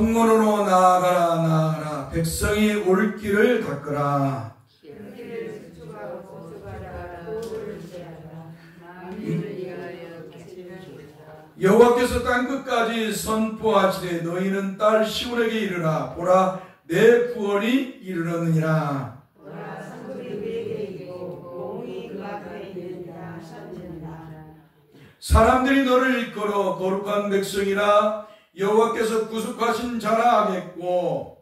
성문으로 나아가라 나아가라. 백성이 올 길을 닦으라. 여호와께서 땅끝까지 선포하시되 너희는 딸 시온에게 이르라. 보라 내 구원이 이르렀느니라. 사람들이 너를 일컬어 거룩한 백성이라 여호와께서 구속하신 자라 하겠고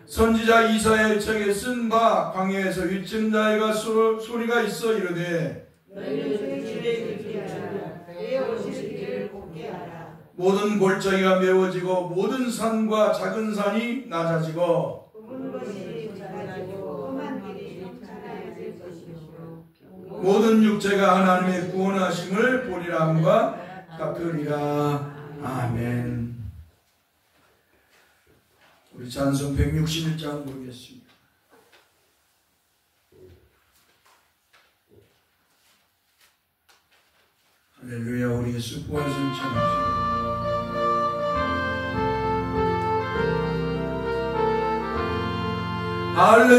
선지자 이사야의 책에 쓴 바 광야에서 위친 자에게 소리가 있어 이르되 모든 골짜기가 메워지고 모든 산과 작은 산이 낮아지고 모든 육체가 하나님의 구원하심을 보리라 함과 같으리라. 아멘. 우리 찬송 161장 부르겠습니다. 할렐루야. 우리 예수 부활선 찬양합니다.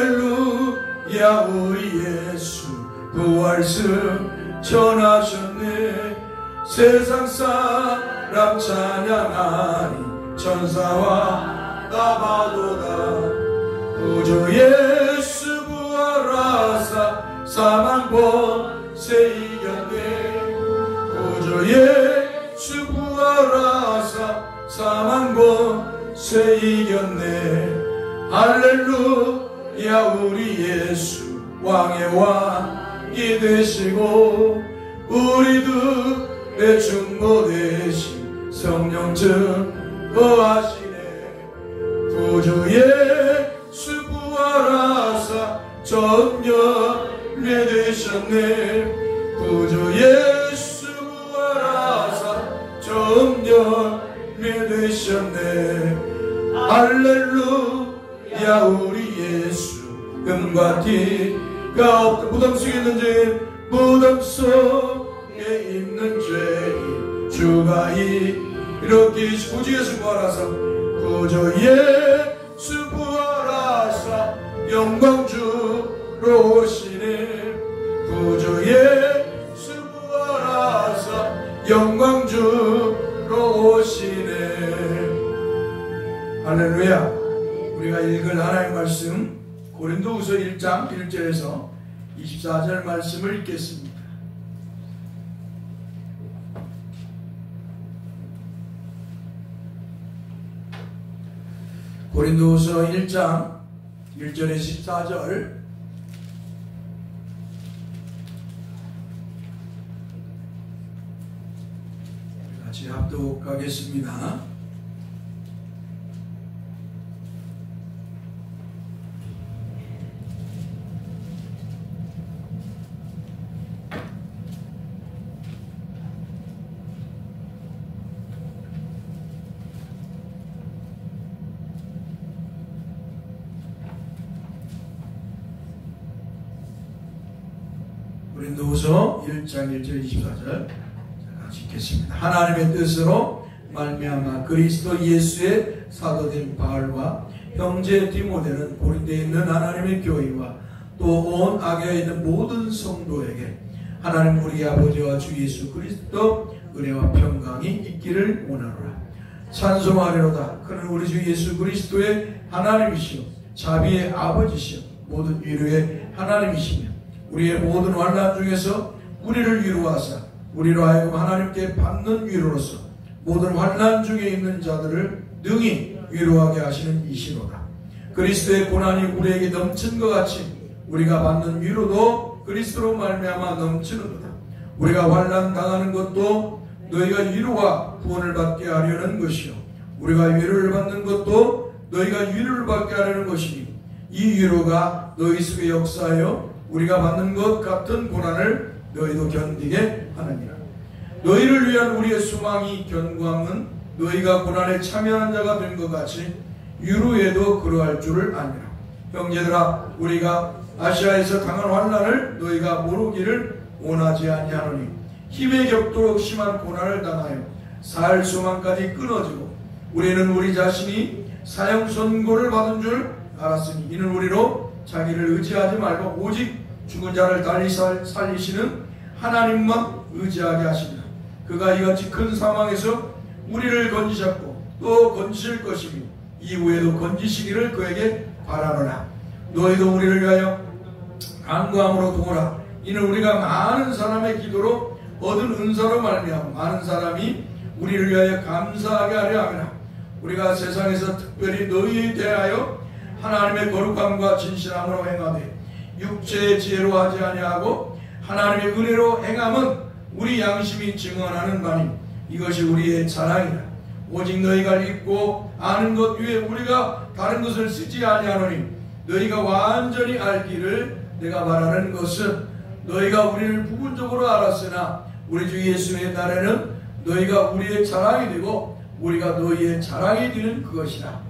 할렐루야. 우리 예수 부활승 전하셨네. 세상 사람 찬양하니 천사와 나바도다. 구주 예수 부활하사 사망 권세 이겼네. 구주 예수 부활하사 사망 권세 이겼네. 할렐루야. 우리 예수 왕의 왕이 되시고 우리들의 중보 되신 성령 증거하시네. 구주 예수 부활하사 전열매 되셨네. 구주 예수 부활하사 전열매 되셨네. 할렐루야. 우리 예수 금과 티가 없다. 무덤 속에 있는 죄인 무덤 속에 있는 죄인 주가 이렇게 구주 예수 부활하사 구주 예수 부활하사 영광주로 오시네. 구주 예수 부활하사 영광주로 오시네. 할렐루야. 우리가 읽을 하나님의 말씀 고린도후서 1장 1절에서 24절 말씀을 읽겠습니다. 고린도후서 1장 1절에서 14절 같이 합독하겠습니다. 고린도후서 1장 1절 24절 같이 읽겠습니다. 하나님의 뜻으로 말미암아 그리스도 예수의 사도된 바울과 형제 디모데는 고린도에 있는 하나님의 교회와 또 온 아시아에 있는 모든 성도에게 하나님 우리 아버지와 주 예수 그리스도 은혜와 평강이 있기를 원하노라. 찬송하리로다. 그는 우리 주 예수 그리스도의 하나님이시요 자비의 아버지시요 모든 위로의 하나님이시며 우리의 모든 환난 중에서 우리를 위로하사 우리로 하여금 하나님께 받는 위로로서 모든 환난 중에 있는 자들을 능히 위로하게 하시는 이시로다. 그리스도의 고난이 우리에게 넘친 것 같이 우리가 받는 위로도 그리스도로 말미암아 넘치는도다. 우리가 환난 당하는 것도 너희가 위로와 구원을 받게 하려는 것이요 우리가 위로를 받는 것도 너희가 위로를 받게 하려는 것이니 이 위로가 너희 속에 역사하여 우리가 받는 것 같은 고난을 너희도 견디게 하느니라. 너희를 위한 우리의 소망이 견고함은 너희가 고난에 참여한 자가 된 것 같이 유로에도 그러할 줄을 아니라. 형제들아 우리가 아시아에서 당한 환난을 너희가 모르기를 원하지 아니하노니 힘에 겹도록 심한 고난을 당하여 살 소망까지 끊어지고 우리는 우리 자신이 사형 선고를 받은 줄 알았으니 이는 우리로 자기를 의지하지 말고 오직 죽은 자를 달리 살리시는 하나님만 의지하게 하시니라. 그가 이같이 큰 사망에서 우리를 건지셨고 또 건지실 것이며 이후에도 건지시기를 그에게 바라노라. 너희도 우리를 위하여 간구함으로 도우라. 이는 우리가 많은 사람의 기도로 얻은 은사로 말미암아 많은 사람이 우리를 위하여 감사하게 하려 함이라. 우리가 세상에서 특별히 너희에 대하여 하나님의 거룩함과 진실함으로 행하되 육체의 지혜로 하지 아니하고 하나님의 은혜로 행함은 우리 양심이 증언하는 바니 이것이 우리의 자랑이라. 오직 너희가 읽고 아는 것 위에 우리가 다른 것을 쓰지 아니하노니 너희가 완전히 알기를 내가 말하는 것은 너희가 우리를 부분적으로 알았으나 우리 주 예수의 날에는 너희가 우리의 자랑이 되고 우리가 너희의 자랑이 되는 그것이라.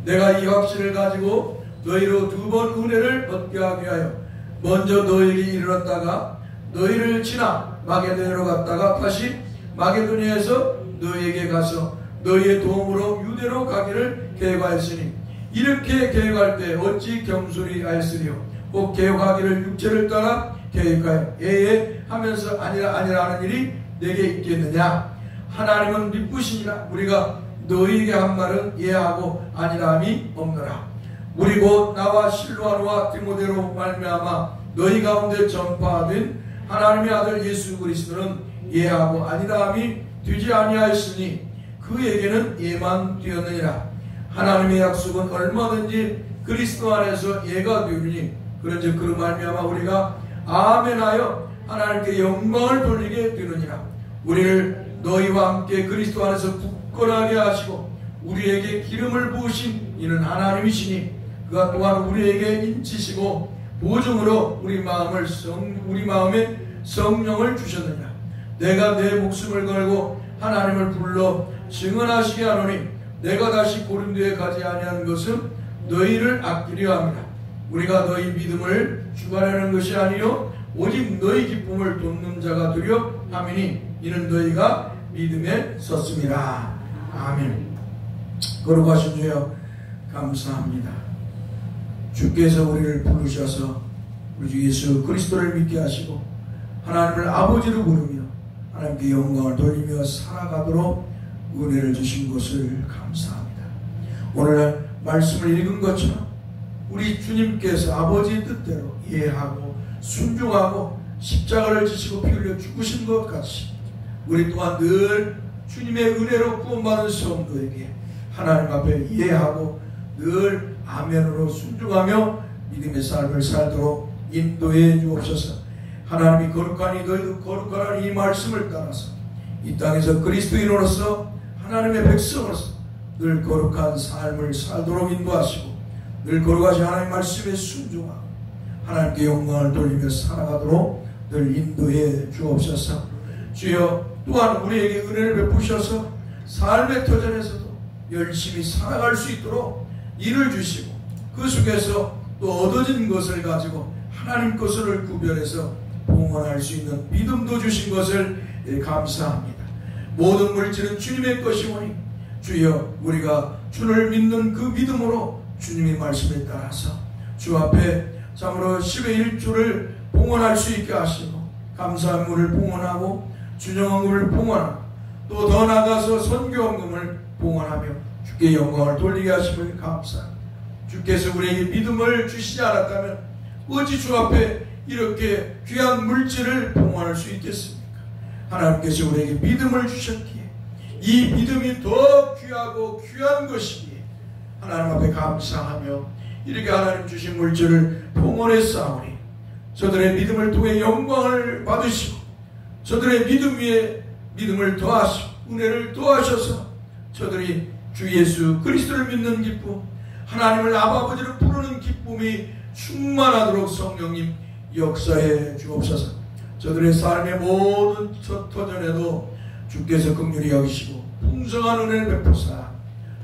내가 이 확신을 가지고 너희로 두 번 은혜를 얻게 하기 위하여 먼저 너희에게 이르렀다가 너희를 지나 마게도냐로 갔다가 다시 마게도냐에서 너희에게 가서 너희의 도움으로 유대로 가기를 계획하였으니 이렇게 계획할 때 어찌 경솔히 하였으리요. 꼭 계획하기를 육체를 따라 계획하여 하면서 아니라 하는 일이 내게 있겠느냐. 하나님은 믿으시니라. 우리가 너희에게 한 말은 예하고 아니라함이 없노라. 우리 곧 나와 실로아노와 디모데로 말미암아 너희 가운데 전파된 하나님의 아들 예수 그리스도는 예하고 아니라함이 되지 아니하였으니 그에게는 예만 되었느니라. 하나님의 약속은 얼마든지 그리스도 안에서 예가 되리니 그런즉 그로 말미암아 우리가 아멘하여 하나님께 영광을 돌리게 되느니라. 우리를 너희와 함께 그리스도 안에서 굳건하게 하시고 우리에게 기름을 부으신 이는 하나님이시니 그가 또한 우리에게 인치시고 보증으로 우리 마음에 성령을 주셨느니라. 내가 내 목숨을 걸고 하나님을 불러 증언하시게 하노니 내가 다시 고린도에 가지 아니한 것은 너희를 아끼려 합니다. 우리가 너희 믿음을 주관하는 것이 아니요 오직 너희 기쁨을 돕는 자가 되려 함이니 이는 너희가 믿음에 섰습니다. 아멘. 거룩하신 주여 감사합니다. 주께서 우리를 부르셔서 우리 주 예수 그리스도를 믿게 하시고 하나님을 아버지로 부르며 하나님께 영광을 돌리며 살아가도록 은혜를 주신 것을 감사합니다. 오늘 말씀을 읽은 것처럼 우리 주님께서 아버지의 뜻대로 이해하고 순종하고 십자가를 지시고 피 흘려 죽으신 것 같이 우리 또한 늘 주님의 은혜로 구원받은 성도에게 하나님 앞에 이해하고 늘 아멘으로 순종하며 믿음의 삶을 살도록 인도해 주옵소서. 하나님이 거룩하니 너희도 거룩하라는 이 말씀을 따라서 이 땅에서 그리스도인으로서 하나님의 백성으로서 늘 거룩한 삶을 살도록 인도하시고 늘 거룩하신 하나님 말씀에 순종하고 하나님께 영광을 돌리며 살아가도록 늘 인도해 주옵소서. 주여 또한 우리에게 은혜를 베푸셔서 삶의 터전에서도 열심히 살아갈 수 있도록 일을 주시고 그 속에서 또 얻어진 것을 가지고 하나님 것을 구별해서 봉헌할 수 있는 믿음도 주신 것을 감사합니다. 모든 물질은 주님의 것이오니 주여 우리가 주를 믿는 그 믿음으로 주님의 말씀에 따라서 주 앞에 참으로 10의 1조를 봉헌할 수 있게 하시고 감사함을 봉헌하고 준영헌금을 봉헌하고 또 더 나아가서 선교헌금을 봉헌하며 주께 영광을 돌리게 하심을 감사합니다. 주께서 우리에게 믿음을 주시지 않았다면 어찌 주 앞에 이렇게 귀한 물질을 봉헌할 수 있겠습니까? 하나님께서 우리에게 믿음을 주셨기에 이 믿음이 더 귀하고 귀한 것이기에 하나님 앞에 감사하며 이렇게 하나님 주신 물질을 봉헌했사오니 저들의 믿음을 통해 영광을 받으시고 저들의 믿음 위에 믿음을 더하시고 은혜를 더하셔서 저들이 주 예수 그리스도를 믿는 기쁨 하나님을 아버지로 부르는 기쁨이 충만하도록 성령님 역사해 주옵소서. 저들의 삶의 모든 터전에도 주께서 긍휼히 여기시고 풍성한 은혜를 베푸사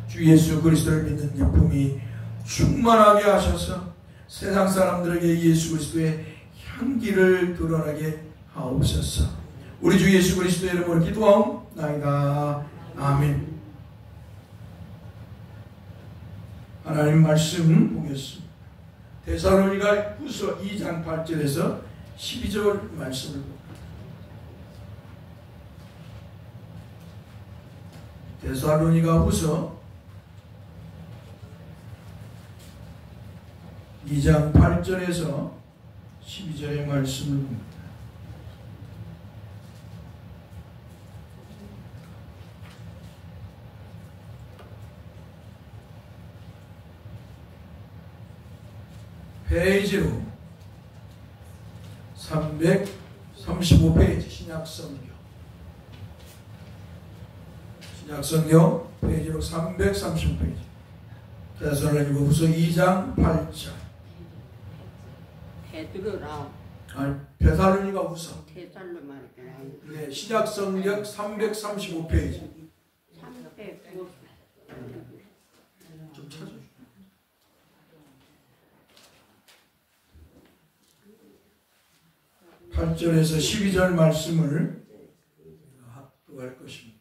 주 예수 그리스도를 믿는 기쁨이 충만하게 하셔서 세상 사람들에게 예수 그리스도의 향기를 드러나게 하옵소서. 우리 주 예수 그리스도의 이름으로 기도하옵나이다. 아멘. 하나님 말씀 보겠습니다. 데살로니가 후서 2장 8절에서 12절 말씀을 봅니다. 데살로니가 후서 2장 8절에서 12절의 말씀을 봅니다. 페이지로 335페이지 신약성경 페이지로 335페이지 데살로니가 후서 2장 8절 데살로니가 후서 네, 신약성경 335페이지 좀 찾아주세요. 8절에서 12절 말씀을 합독할 것입니다.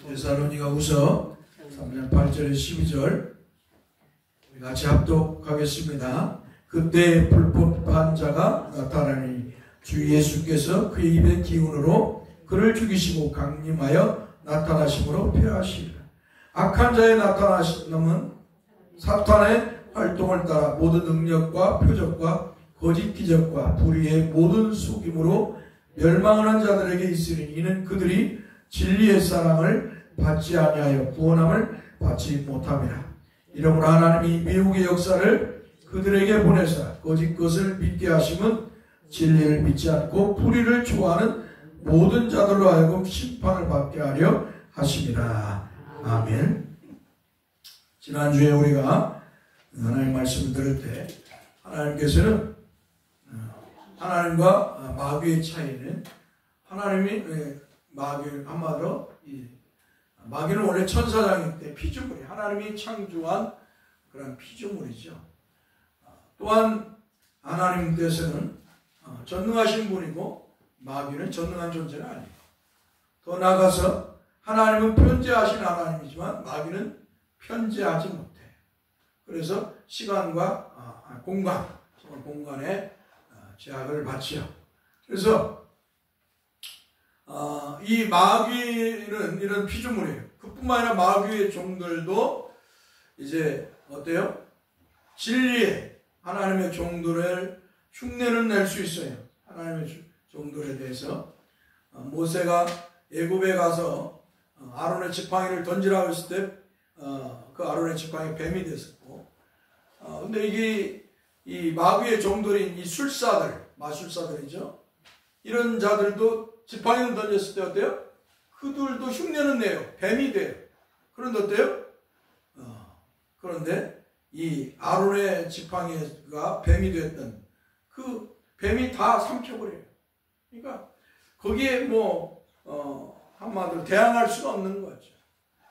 데살로니가 후서 3장 8절에서 12절 우리 같이 합독하겠습니다. 그때 불법한 자가 나타나니 주 예수께서 그의 입의 기운으로 그를 죽이시고 강림하여 나타나심으로 폐하시리라. 악한 자의 나타나심은 사탄의 활동을 따라 모든 능력과 표적과 거짓 기적과 불의의 모든 속임으로 멸망하는 자들에게 있으니 이는 그들이 진리의 사랑을 받지 아니하여 구원함을 받지 못함이라. 이러므로 하나님이 미혹의 역사를 그들에게 보내사 거짓 것을 믿게 하심은 진리를 믿지 않고 불의를 좋아하는 모든 자들로 하여금 심판을 받게 하려 하심이라. 아멘. 지난주에 우리가 하나님 말씀을 들을 때 하나님께서는 하나님과 마귀의 차이는 하나님이 마귀 한마디로 마귀는 원래 천사장일 때 피조물이 하나님이 창조한 그런 피조물이죠. 또한 하나님께서는 전능하신 분이고 마귀는 전능한 존재가 아니에요. 더 나아가서 하나님은 편재하신 하나님이지만 마귀는 편재하지 못해. 그래서 시간과 공간에 제약을 받지요. 그래서 이 마귀는 이런 피조물이에요. 그뿐만 아니라 마귀의 종들도 이제 어때요? 진리에 하나님의 종들을 흉내는 낼 수 있어요. 하나님의 종들에 대해서 모세가 애굽에 가서 아론의 지팡이를 던지라고 했을 때 그 아론의 지팡이 뱀이 됐었고, 근데 이게 이 마귀의 종들인 이 마술사들이죠. 이런 자들도 지팡이를 던졌을 때 어때요? 그들도 흉내는 내요. 뱀이 돼요. 그런데 어때요? 그런데 이 아론의 지팡이가 뱀이 됐던 그 뱀이 다 삼켜버려요. 그러니까 거기에 한마디로 대항할 수가 없는 거죠.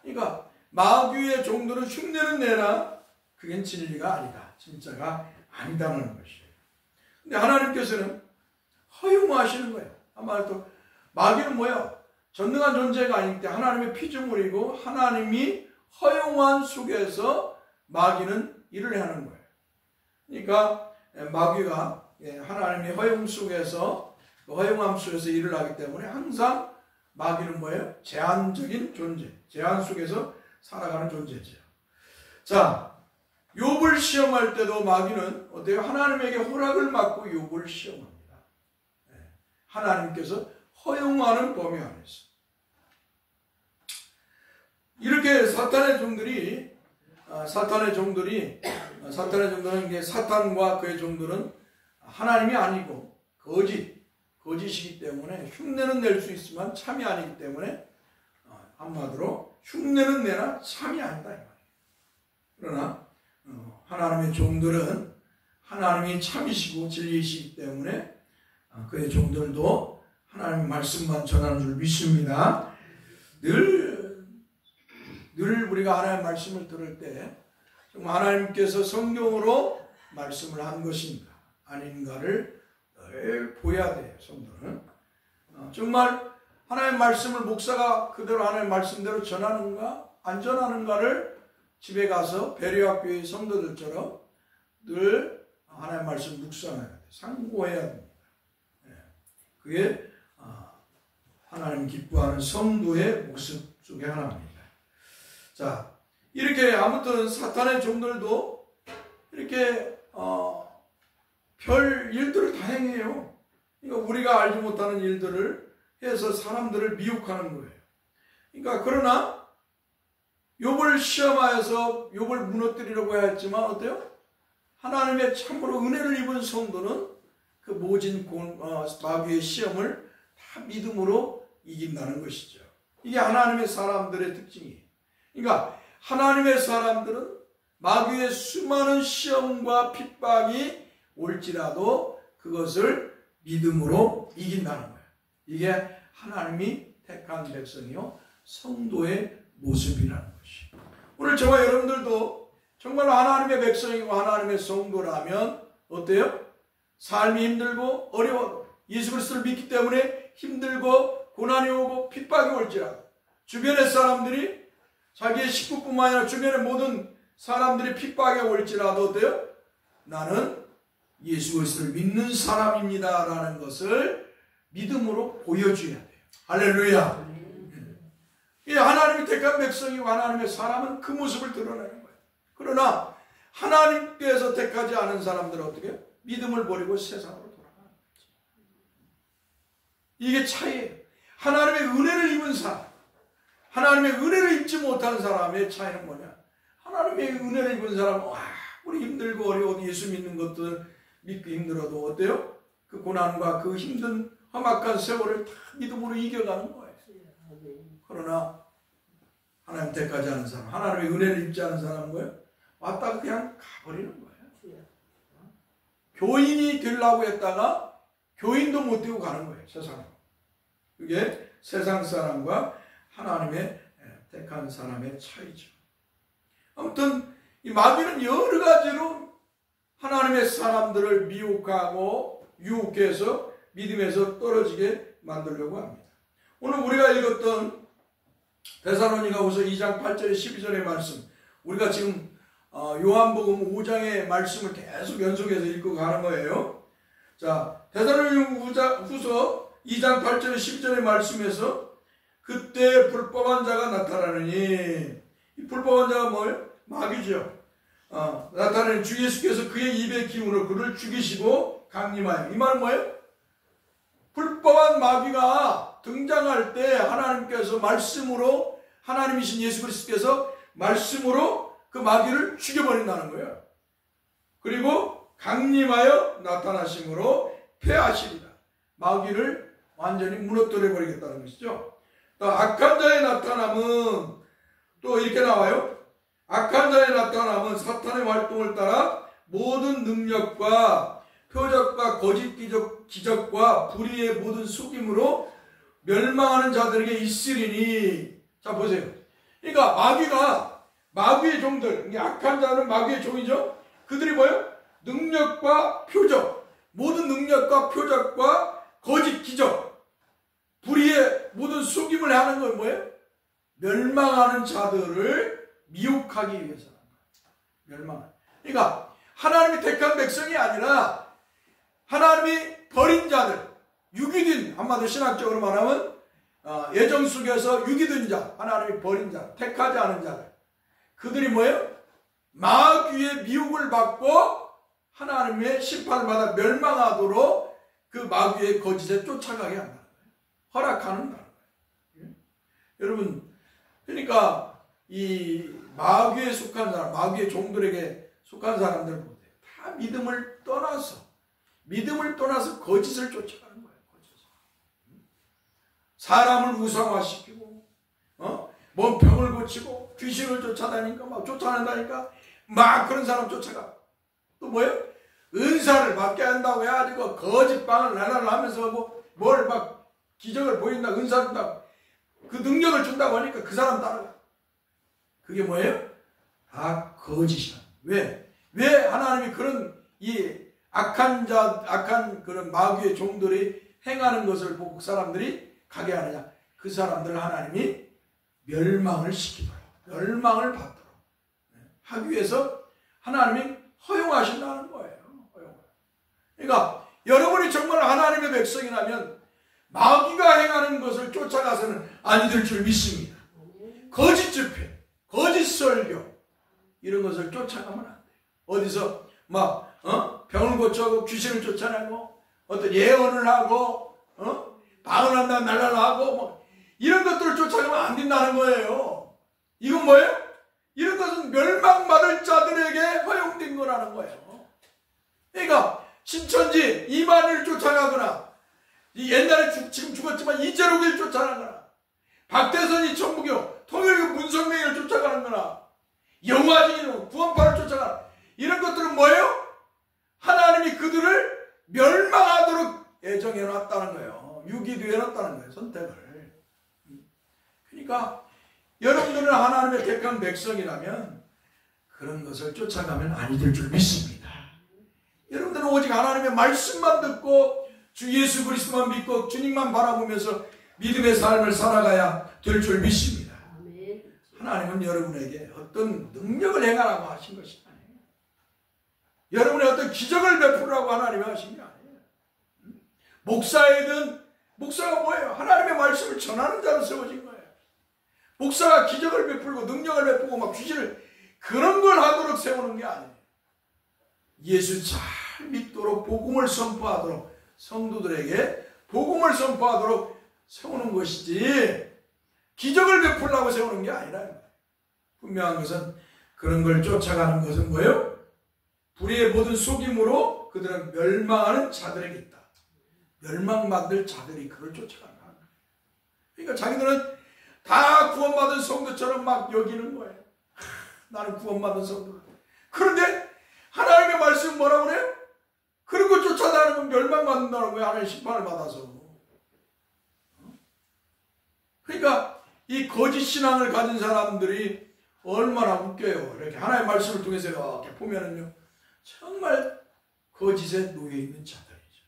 그러니까 마귀의 종들은 흉내는 내나 그게 진리가 아니다. 진짜가 아니다는 것이에요. 근데 하나님께서는 허용하시는 거예요. 한마디로 마귀는 뭐예요? 전능한 존재가 아닐 때 하나님의 피조물이고 하나님이 허용한 속에서 마귀는 일을 하는 거예요. 그러니까 마귀가 하나님의 허용 속에서 허용함 속에서 일을 하기 때문에 항상 마귀는 뭐예요? 제한적인 존재, 제한 속에서 살아가는 존재죠. 자, 욥을 시험할 때도 마귀는 어때요? 하나님에게 허락을 받고 욥을 시험합니다. 하나님께서 허용하는 범위 안에서. 이렇게 사탄의 종들은 이게 사탄과 그의 종들은 하나님이 아니고 거짓이기 때문에 흉내는 낼 수 있지만 참이 아니기 때문에 한마디로 흉내는 내나 참이 아니다 이 말이에요. 그러나 하나님의 종들은 하나님이 참이시고 진리이시기 때문에 그의 종들도 하나님의 말씀만 전하는 줄 믿습니다. 늘 늘 우리가 하나님의 말씀을 들을 때 정말 하나님께서 성경으로 말씀을 한 것인가 아닌가를 늘 보여야 돼요. 성도는 정말 하나님의 말씀을 목사가 그대로 하나님의 말씀대로 전하는가 안 전하는가를 집에 가서 배려학교의 성도들처럼 늘 하나님의 말씀 묵상해야 돼요. 상고해야 됩니다. 그게 하나님 기뻐하는 성도의 모습 중에 하나입니다. 자, 이렇게 아무튼 사탄의 종들도 이렇게 별 일들을 다 행해요. 그러니까 우리가 알지 못하는 일들을 해서 사람들을 미혹하는 거예요. 그러니까 그러나 욥을 시험하여서 욥을 무너뜨리려고 했지만 어때요? 하나님의 참으로 은혜를 입은 성도는 그 모진 마귀의 시험을 다 믿음으로 이긴다는 것이죠. 이게 하나님의 사람들의 특징이에요. 그러니까 하나님의 사람들은 마귀의 수많은 시험과 핍박이 올지라도 그것을 믿음으로 이긴다는 거예요. 이게 하나님이 택한 백성이요 성도의 모습이라는 것이에요. 오늘 저와 여러분들도 정말로 하나님의 백성이고 하나님의 성도라면 어때요? 삶이 힘들고 어려워 예수 그리스도를 믿기 때문에 힘들고 고난이 오고 핍박이 올지라도 주변의 사람들이 자기의 식구뿐만 아니라 주변의 모든 사람들이 핍박에 올지라도 어때요? 나는 예수 그리스도를 믿는 사람입니다 라는 것을 믿음으로 보여줘야 돼요. 할렐루야. 이 하나님이 택한 백성이고 하나님의 사람은 그 모습을 드러내는 거예요. 그러나 하나님께서 택하지 않은 사람들은 어떻게 해요? 믿음을 버리고 세상으로 돌아가는 거죠. 이게 차이예요. 하나님의 은혜를 입은 사람, 하나님의 은혜를 입지 못한 사람의 차이는 뭐냐? 하나님의 은혜를 입은 사람은 우리 힘들고 어려워도 예수 믿는 것도 믿기 힘들어도 어때요? 그 고난과 그 힘든 험악한 세월을 다 믿음으로 이겨가는 거예요. 그러나 하나님 택하지 않은 사람, 하나님의 은혜를 입지 않은 사람은 뭐예요? 왔다가 그냥 가버리는 거예요. 교인이 되려고 했다가 교인도 못 되고 가는 거예요. 세상으로. 그게 세상 사람과 하나님의 택한 사람의 차이죠. 아무튼 이 마귀는 여러 가지로 하나님의 사람들을 미혹하고 유혹해서 믿음에서 떨어지게 만들려고 합니다. 오늘 우리가 읽었던 데살로니가후서 2장 8절에 12절의 말씀, 우리가 지금 요한복음 5장의 말씀을 계속 연속해서 읽고 가는 거예요. 자, 데살로니가후서 2장 8절에 12절의 말씀에서 그때 불법한 자가 나타나느니, 이 불법한 자가 뭐예요? 마귀죠. 나타나는 주 예수께서 그의 입의 기운으로 그를 죽이시고 강림하여. 이 말은 뭐예요? 불법한 마귀가 등장할 때 하나님께서 말씀으로, 하나님이신 예수 그리스도께서 말씀으로 그 마귀를 죽여버린다는 거예요. 그리고 강림하여 나타나심으로 패하시리라. 마귀를 완전히 무너뜨려 버리겠다는 것이죠. 또 악한 자의 나타남은 또 이렇게 나와요. 악한 자의 나타남은 사탄의 활동을 따라 모든 능력과 표적과 거짓 기적과 불의의 모든 속임으로 멸망하는 자들에게 있으리니. 자, 보세요. 그러니까 마귀가, 마귀의 종들, 이게 악한 자는 마귀의 종이죠. 그들이 뭐예요? 능력과 표적, 모든 능력과 표적과 거짓 기적, 불의의 모든 속임을 하는 건 뭐예요? 멸망하는 자들을 미혹하기 위해서는 멸망. 그러니까 하나님이 택한 백성이 아니라 하나님이 버린 자들, 유기된, 한마디로 신학적으로 말하면 예정 속에서 유기된 자, 하나님이 버린 자, 택하지 않은 자들, 그들이 뭐예요? 마귀의 미혹을 받고 하나님의 심판을 받아 멸망하도록 그 마귀의 거짓에 쫓아가게 한다는 거예요. 허락하는 거예요. 여러분, 그러니까 이 마귀에 속한 사람, 마귀의 종들에게 속한 사람들 보세요. 다 믿음을 떠나서 거짓을 쫓아가는 거예요. 거짓을. 사람을 우상화시키고, 뭔 병을 고치고, 귀신을 쫓아다니까, 막 쫓아낸다니까, 막 그런 사람 쫓아가. 또 뭐예요? 은사를 받게 한다고 해가지고, 거짓방을 날라라 하면서 뭘 막 기적을 보인다, 은사 준다고, 그 능력을 준다고 하니까 그 사람 따라가. 그게 뭐예요? 다 거짓이야. 왜 하나님이 그런 이 악한 그런 마귀의 종들이 행하는 것을 보고 그 사람들이 가게 하느냐? 그 사람들을 하나님이 멸망을 시키도록, 멸망을 받도록 하기 위해서 하나님이 허용하신다는 거예요. 그러니까 여러분이 정말 하나님의 백성이라면 마귀가 행하는 것을 쫓아가서는 아니 될 줄 믿습니다. 거짓 집회, 거짓 설교 이런 것을 쫓아가면 안 돼요. 어디서 막 병을 고쳐고 귀신을 쫓아내고 어떤 예언을 하고 방언한다 날라라 하고 뭐 이런 것들을 쫓아가면 안 된다는 거예요. 이건 뭐예요? 이런 것은 멸망받을 자들에게 허용된 거라는 거예요. 그러니까 신천지 이만희를 쫓아가거나 옛날에 지금 죽었지만 이재록을 쫓아가거나 박대선이 천부교 통일교 문성명을 쫓아가는 거나 영화진이 구원파를 쫓아가는 이런 것들은 뭐예요? 하나님이 그들을 멸망하도록 예정해 놨다는 거예요. 유기되어 놨다는 거예요. 선택을. 그러니까 여러분들은 하나님의 택한 백성이라면 그런 것을 쫓아가면 아니 될 줄 믿습니다. 여러분들은 오직 하나님의 말씀만 듣고 주 예수 그리스도만 믿고 주님만 바라보면서 믿음의 삶을 살아가야 될 줄 믿습니다. 하나님은 여러분에게 어떤 능력을 행하라고 하신 것이 아니에요. 여러분의 어떤 기적을 베풀라고 하나님이 하신 게 아니에요. 목사이든 목사가 뭐예요? 하나님의 말씀을 전하는 자로 세워진 거예요. 목사가 기적을 베풀고 능력을 베풀고 막 귀신을 그런 걸 하도록 세우는 게 아니에요. 예수 잘 믿도록 복음을 선포하도록 성도들에게 복음을 선포하도록 세우는 것이지 기적을 베풀라고 세우는 게 아니라 분명한 것은 그런 걸 쫓아가는 것은 뭐예요? 불의의 모든 속임으로 그들은 멸망하는 자들에게 있다. 멸망받을 자들이 그걸 쫓아간다. 그러니까 자기들은 다 구원받은 성도처럼 막 여기는 거예요. 나는 구원받은 성도. 그런데 하나님의 말씀은 뭐라고 그래요? 그런 걸 쫓아다니면 멸망받는다는 거예요. 하나님의 심판을 받아서. 그러니까 이 거짓 신앙을 가진 사람들이 얼마나 웃겨요. 이렇게 하나님의 말씀을 통해서 이렇게 보면은요. 정말 거짓에 놓여있는 자들이죠.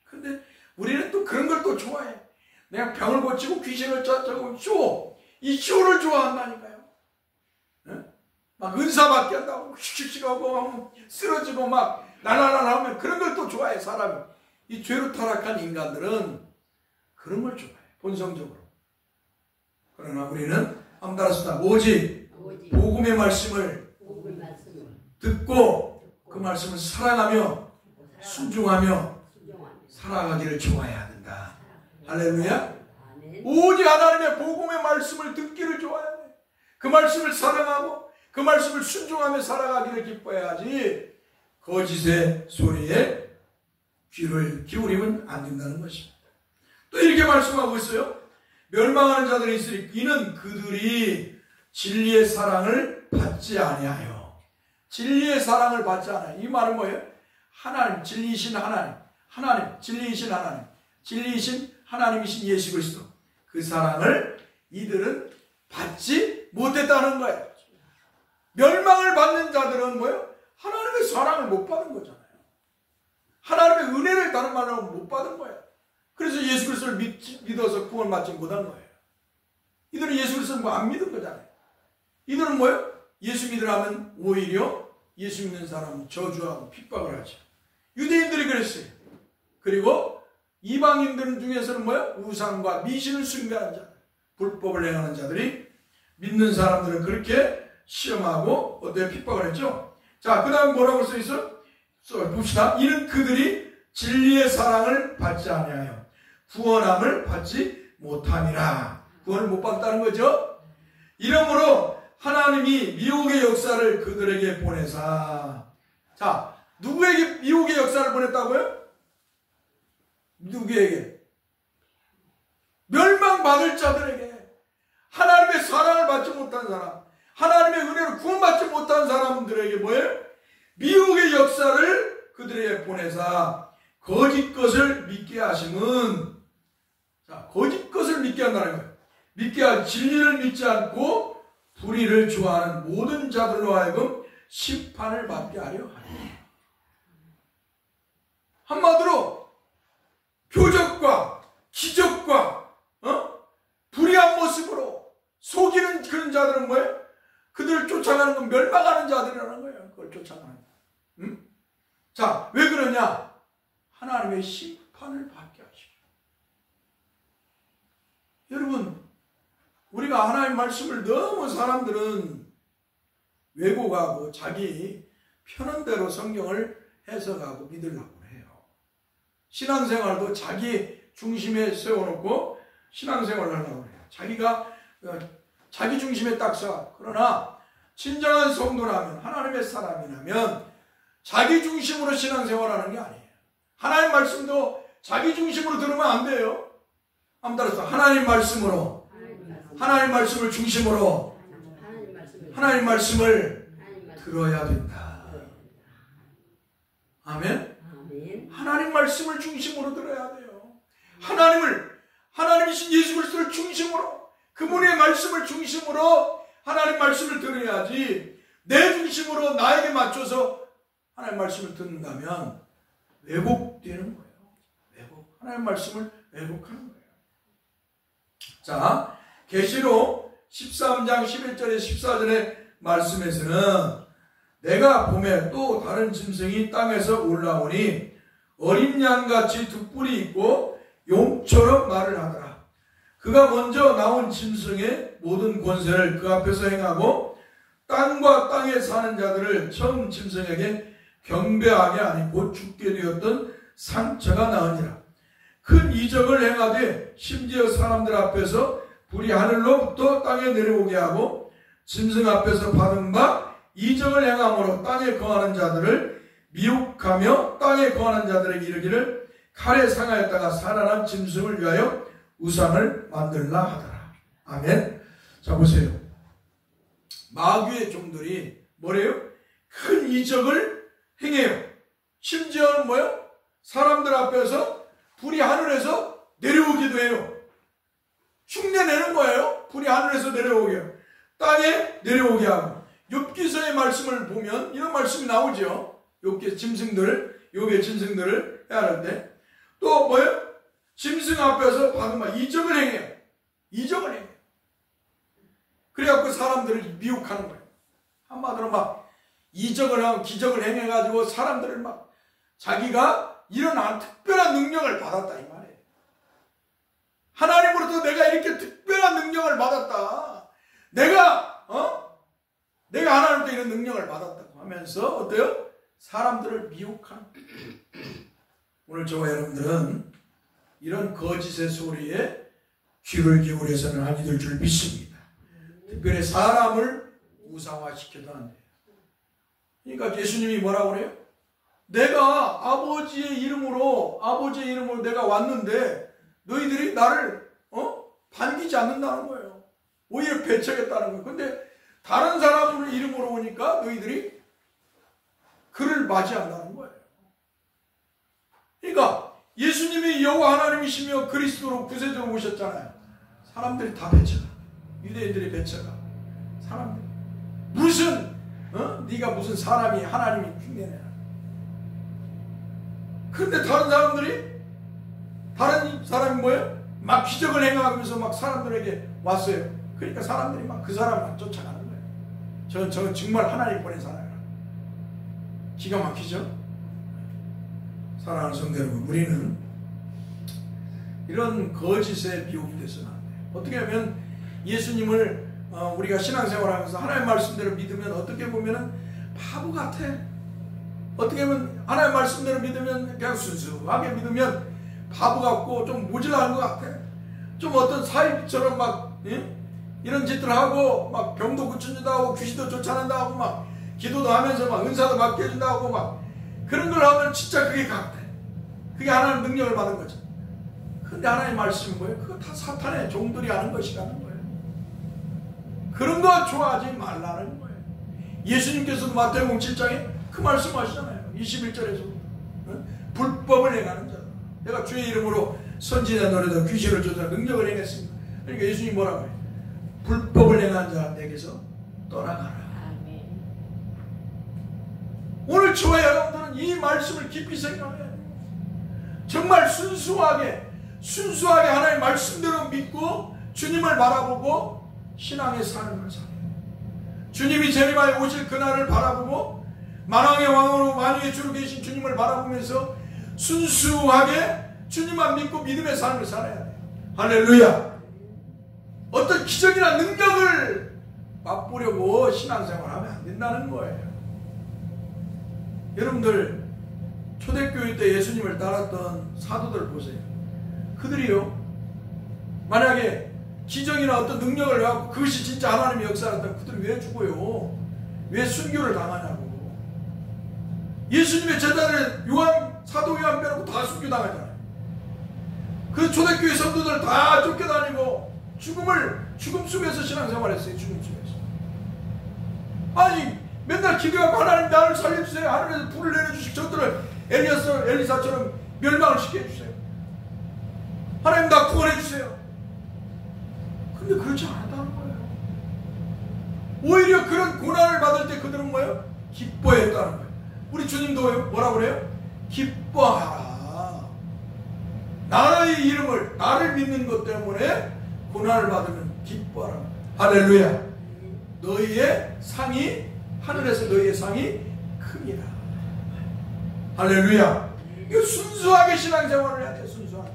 그런데 우리는 또 그런 걸 또 좋아해. 내가 병을 고치고 귀신을 쫓아가고 이 쇼를 좋아한다니까요. 네? 막 은사 받게 한다고 씩씩하고 쓰러지고 막 날라날라 하면 그런 걸 또 좋아해. 사람이. 이 죄로 타락한 인간들은 그런 걸 좋아해. 본성적으로. 그러나 우리는 암따라서다 오직 복음의 말씀을 듣고 그 말씀을 사랑하며 순종하며 살아가기를 좋아해야 된다. 할렐루야. 오직 하나님의 복음의 말씀을 듣기를 좋아해야 돼. 그 말씀을 사랑하고 그 말씀을 순종하며 살아가기를 기뻐해야지 거짓의 소리에 귀를 기울이면 안 된다는 것입니다. 또 이렇게 말씀하고 있어요. 멸망하는 자들이 있으니 이는 그들이 진리의 사랑을 받지 아니하여. 진리의 사랑을 받지 않아요. 이 말은 뭐예요? 하나님, 진리이신 하나님, 진리이신 하나님, 진리이신 하나님이신 예수 그리스도. 그 사랑을 이들은 받지 못했다는 거예요. 멸망을 받는 자들은 뭐예요? 하나님의 사랑을 못 받은 거잖아요. 하나님의 은혜를 다른 말로 못 받은 거예요. 그래서 예수 그리스도를 믿어서 구원받지 못한 거예요. 이들은 예수 그리스도를 안 믿은 거잖아요. 이들은 뭐예요? 예수 믿으라면 오히려 예수 믿는 사람은 저주하고 핍박을 하죠. 유대인들이 그랬어요. 그리고 이방인들 중에서는 뭐예요? 우상과 미신을 숭배하는 자들, 불법을 행하는 자들이 믿는 사람들은 그렇게 시험하고 어떻게 핍박을 했죠? 자, 그 다음 뭐라고 써 있어? 봅시다. 이는 그들이 진리의 사랑을 받지 아니하여 구원함을 받지 못함이라. 구원을 못 받았다는 거죠. 이러므로 하나님이 미혹의 역사를 그들에게 보내사. 자, 누구에게 미혹의 역사를 보냈다고요? 누구에게? 멸망받을 자들에게. 하나님의 사랑을 받지 못한 사람, 하나님의 은혜를 구원받지 못한 사람들에게 뭐예요? 미혹의 역사를 그들에게 보내사 거짓 것을 믿게 하심은, 자, 거짓 것을 믿게 한다는 거예요. 믿게 한 진리를 믿지 않고 불의를 좋아하는 모든 자들로 하여금 심판을 받게 하려 하니. 한마디로 표적과 기적과 불의한 모습으로 속이는 그런 자들은 뭐예요? 그들을 쫓아가는 건 멸망하는 자들이라는 거예요. 그걸 쫓아가는. 자, 왜 그러냐? 하나님의 심판을 받게 하시고. 여러분, 우리가 하나님의 말씀을 너무 사람들은 왜곡하고 자기 편한 대로 성경을 해석하고 믿으려고 해요. 신앙생활도 자기 중심에 세워놓고 신앙생활을 하려고 해요. 자기가 자기 중심에 딱 서. 그러나 진정한 성도라면, 하나님의 사람이라면 자기 중심으로 신앙생활하는 게 아니에요. 하나님 말씀도 자기 중심으로 들으면 안 돼요. 한번 따라서 하나님 말씀으로, 하나님 말씀을 중심으로 하나님 말씀을 들어야 된다. 아멘? 하나님 말씀을 중심으로 들어야 돼요. 하나님이신 예수 그리스도를 중심으로, 그분의 말씀을 중심으로 하나님 말씀을 들어야지, 내 중심으로 나에게 맞춰서 하나님 말씀을 듣는다면 왜곡되는 거예요. 하나님 말씀을 왜곡하는 거예요. 자, 계시록 13장 11절에 14절의 말씀에서는 내가 봄에 또 다른 짐승이 땅에서 올라오니 어린 양같이 두 뿔이 있고 용처럼 말을 하더라. 그가 먼저 나온 짐승의 모든 권세를 그 앞에서 행하고 땅과 땅에 사는 자들을 처음 짐승에게 경배하게 하니 곧 죽게 되었던 상처가 나으니라. 큰 이적을 행하되 심지어 사람들 앞에서 불이 하늘로부터 땅에 내려오게 하고 짐승 앞에서 받은 바 이적을 행함으로 땅에 거하는 자들을 미혹하며 땅에 거하는 자들에게 이르기를 칼에 상하였다가 살아난 짐승을 위하여 우상을 만들라 하더라. 아멘. 자, 보세요. 마귀의 종들이 뭐래요? 큰 이적을 행해요. 심지어는 뭐요? 사람들 앞에서 불이 하늘에서 내려오기도 해요. 흉내내는 거예요. 불이 하늘에서 내려오게 해요. 땅에 내려오게 하고. 욥기서의 말씀을 보면 이런 말씀이 나오죠. 욥의 짐승들을 해야 하는데 또 뭐예요? 짐승 앞에서 받은 바 이적을 행해요. 이적을 행해요. 그래갖고 사람들을 미혹하는 거예요. 한마디로 막 이적을 하고 기적을 행해가지고 사람들을 막 자기가 이런 특별한 능력을 받았다 이 말이에요. 하나님으로부터 내가 이렇게 특별한 능력을 받았다. 내가 하나님부터 이런 능력을 받았다고 하면서 어때요? 사람들을 미혹하는 거예요. 오늘 저와 여러분들은 이런 거짓의 소리에 귀를 기울여서는 아니 될 줄 믿습니다. 특별히 사람을 우상화시켜도 안 돼요. 그러니까 예수님이 뭐라고 그래요? 내가 아버지의 이름으로 내가 왔는데 너희들이 나를 반기지 않는다는 거예요. 오히려 배척했다는 거예요. 근데 다른 사람의 이름으로 오니까 너희들이 그를 맞이한다는 거예요. 그러니까 예수님이 여호와 하나님이시며 그리스도로 구세주로 오셨잖아요. 사람들이 다 배척하. 유대인들이 배척하. 사람들 무슨 네가 무슨 사람이 하나님이 흉내내라. 그런데 다른 사람이 뭐예요? 막 기적을 행하면서 막 사람들에게 왔어요. 그러니까 사람들이 막 그 사람을 쫓아가는 거예요. 저는 정말 하나님 보낸 사람이라. 기가 막히죠? 사랑하는 성도 여러분, 우리는 이런 거짓에 미혹이 돼서는 안 돼요. 어떻게 하면 예수님을 우리가 신앙생활하면서 하나님 말씀대로 믿으면 어떻게 보면 바보 같아. 어떻게 보면 하나님 말씀대로 믿으면 그냥 순수하게 믿으면 바보 같고 좀 모질라는 것 같아. 좀 어떤 사입처럼 막 이런 짓들 하고 막 병도 고쳐준다 하고 귀신도 쫓아낸다 하고 막 기도도 하면서 막 은사도 받게 해준다 하고 막 그런 걸 하면 진짜 그게 같아. 그게 하나님 능력을 받은 거죠. 근데 하나님 말씀이 뭐예요? 그거 다 사탄의 종들이 하는 것이라는 거예요. 그런 거 좋아하지 말라는 거예요. 예수님께서도 마태복음 7장에 그 말씀하시잖아요. 21절에서 불법을 행하는 자. 내가 주의 이름으로 선지자 노래도 귀신을 쫓아 능력을 행했습니다. 그러니까 예수님이 뭐라고 해요? 불법을 행하는 자 내게서 떠나가라. 오늘 저와 여러분들은 이 말씀을 깊이 생각해야 돼요. 정말 순수하게 하나님의 말씀대로 믿고 주님을 바라보고 신앙의 삶을 살아요. 주님이 재림하여 오실 그날을 바라보고 만왕의 왕으로 만유의 주로 계신 주님을 바라보면서 순수하게 주님만 믿고 믿음의 삶을 살아야 돼요. 할렐루야. 어떤 기적이나 능력을 맛보려고 신앙생활하면 안 된다는 거예요. 여러분들 초대교회 때 예수님을 따랐던 사도들 보세요. 그들이요, 만약에 기적이나 어떤 능력을 갖고 그것이 진짜 하나님의 역사였다면 그들이 왜 죽어요? 왜 순교를 당하냐고. 예수님의 제자들 사도 요한 빼놓고 다 순교당하잖아요. 그 초대교회 성도들 다 쫓겨다니고 죽음 속에서 신앙생활했어요. 죽음 속에서. 아니 맨날 기도하고 하나님 나를 살려주세요. 하늘에서 불을 내려주시고 저들을 엘리사처럼 멸망을 시켜주세요. 하나님 나 구원해주세요. 근데 그렇지 않았다는 거예요. 오히려 그런 고난을 받을 때 그들은 뭐예요? 기뻐했다는 거예요. 우리 주님도 뭐라고 그래요? 기뻐하라. 나의 이름을, 나를 믿는 것 때문에 고난을 받으면 기뻐하라. 할렐루야. 너희의 상이, 하늘에서 너희의 상이 큽니다. 할렐루야. 이거 순수하게 신앙생활을 해야 돼요. 순수하게.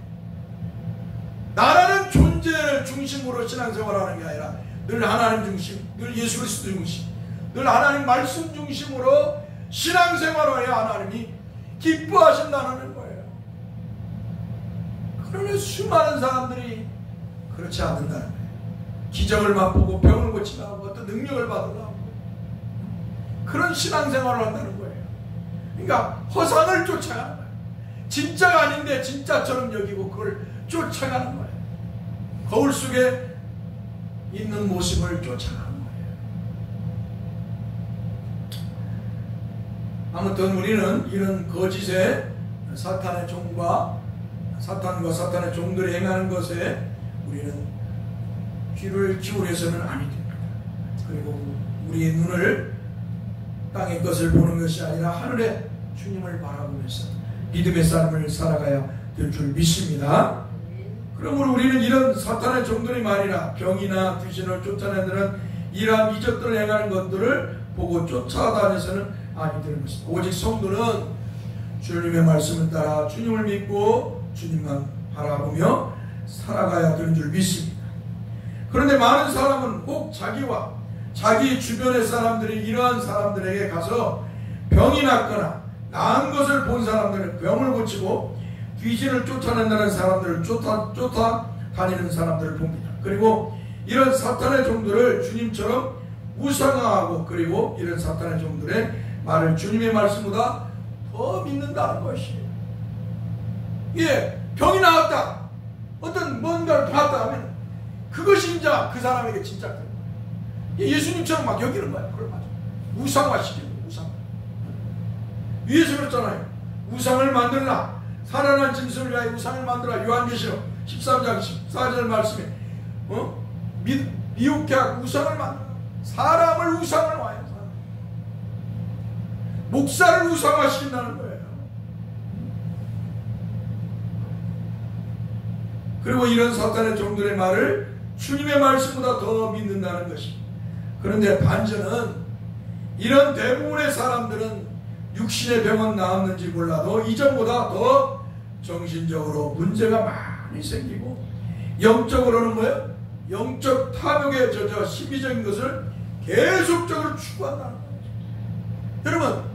나라는 존재를 중심으로 신앙생활하는 게 아니라 늘 하나님 중심, 늘 예수 그리스도 중심, 늘 하나님 말씀 중심으로 신앙생활을 해야 하나님이 기뻐하신다는 거예요. 그러나 수많은 사람들이 그렇지 않는다는 거예요. 기적을 맛보고 병을 고치려고 어떤 능력을 받으려고 그런 신앙생활을 한다는 거예요. 그러니까 허상을 쫓아가는 거예요. 진짜가 아닌데 진짜처럼 여기고 그걸 쫓아가는 거예요. 거울 속에 있는 모습을 쫓아가는 거예요. 아무튼 우리는 이런 거짓의 사탄의 종과 사탄의 종들이 행하는 것에 우리는 귀를 기울여서는 아니 됩니다. 그리고 우리의 눈을 땅의 것을 보는 것이 아니라 하늘의 주님을 바라보면서 믿음의 삶을 살아가야 될 줄 믿습니다. 그러므로 우리는 이런 사탄의 종들이 말이나 병이나 귀신을 쫓아내는 이러한 이적들을 행하는 것들을 보고 쫓아다녀서는 아니 되는 것입니다. 오직 성도는 주님의 말씀을 따라 주님을 믿고 주님만 바라보며 살아가야 되는 줄 믿습니다. 그런데 많은 사람은 꼭 자기와 자기 주변의 사람들이 이러한 사람들에게 가서 병이 났거나 나은 것을 본 사람들은 병을 고치고 귀신을 쫓아낸다는 사람들을 쫓아다니는 사람들을 봅니다. 그리고 이런 사탄의 종들을 주님처럼 우상화하고 그리고 이런 사탄의 종들의 말을 주님의 말씀보다 더 믿는다는 것이에요. 예, 병이 나왔다. 어떤 뭔가를 봤다 하면 그것이 이제 그 사람에게 진짜 그런 거예요. 예수님처럼 막 여기는 거예요. 그걸 맞아. 우상화시키는 거예요. 우상화. 위에서 그랬잖아요. 우상을 만들라. 살아난 짐승을 위하여 우상을 만들라. 요한계시록 13장 14절 말씀에 미혹해 하고 우상을 만들라. 사람을 우상을 와요. 목사를 우상화시킨다는 거예요. 그리고 이런 사탄의 종들의 말을 주님의 말씀보다 더 믿는다는 것입니다. 그런데 반전은 이런 대부분의 사람들은 육신의 병은 나았는지 몰라도 이전보다 더 정신적으로 문제가 많이 생기고 영적으로는 뭐예요? 영적 탐욕에 젖어 심리적인 것을 계속적으로 추구한다는 거예요. 여러분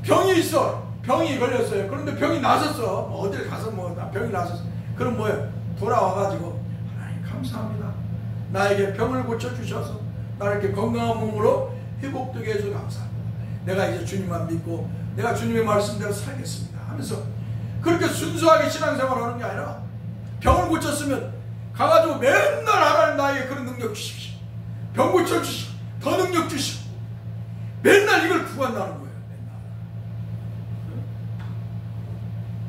병이 있어. 병이 걸렸어요. 그런데 병이 나섰어. 어딜 가서 병이 나섰어. 그럼 뭐예요? 돌아와가지고 하나님 감사합니다. 나에게 병을 고쳐주셔서 나를 이렇게 건강한 몸으로 회복되게 해서 감사합니다. 내가 이제 주님만 믿고 내가 주님의 말씀대로 살겠습니다 하면서 그렇게 순수하게 신앙생활을 하는 게 아니라 병을 고쳤으면 가가지고 맨날 하나님 나에게 그런 능력 주십시오. 병 고쳐주시오. 더 능력 주시오. 맨날 이걸 구한다는 거예요. 맨날.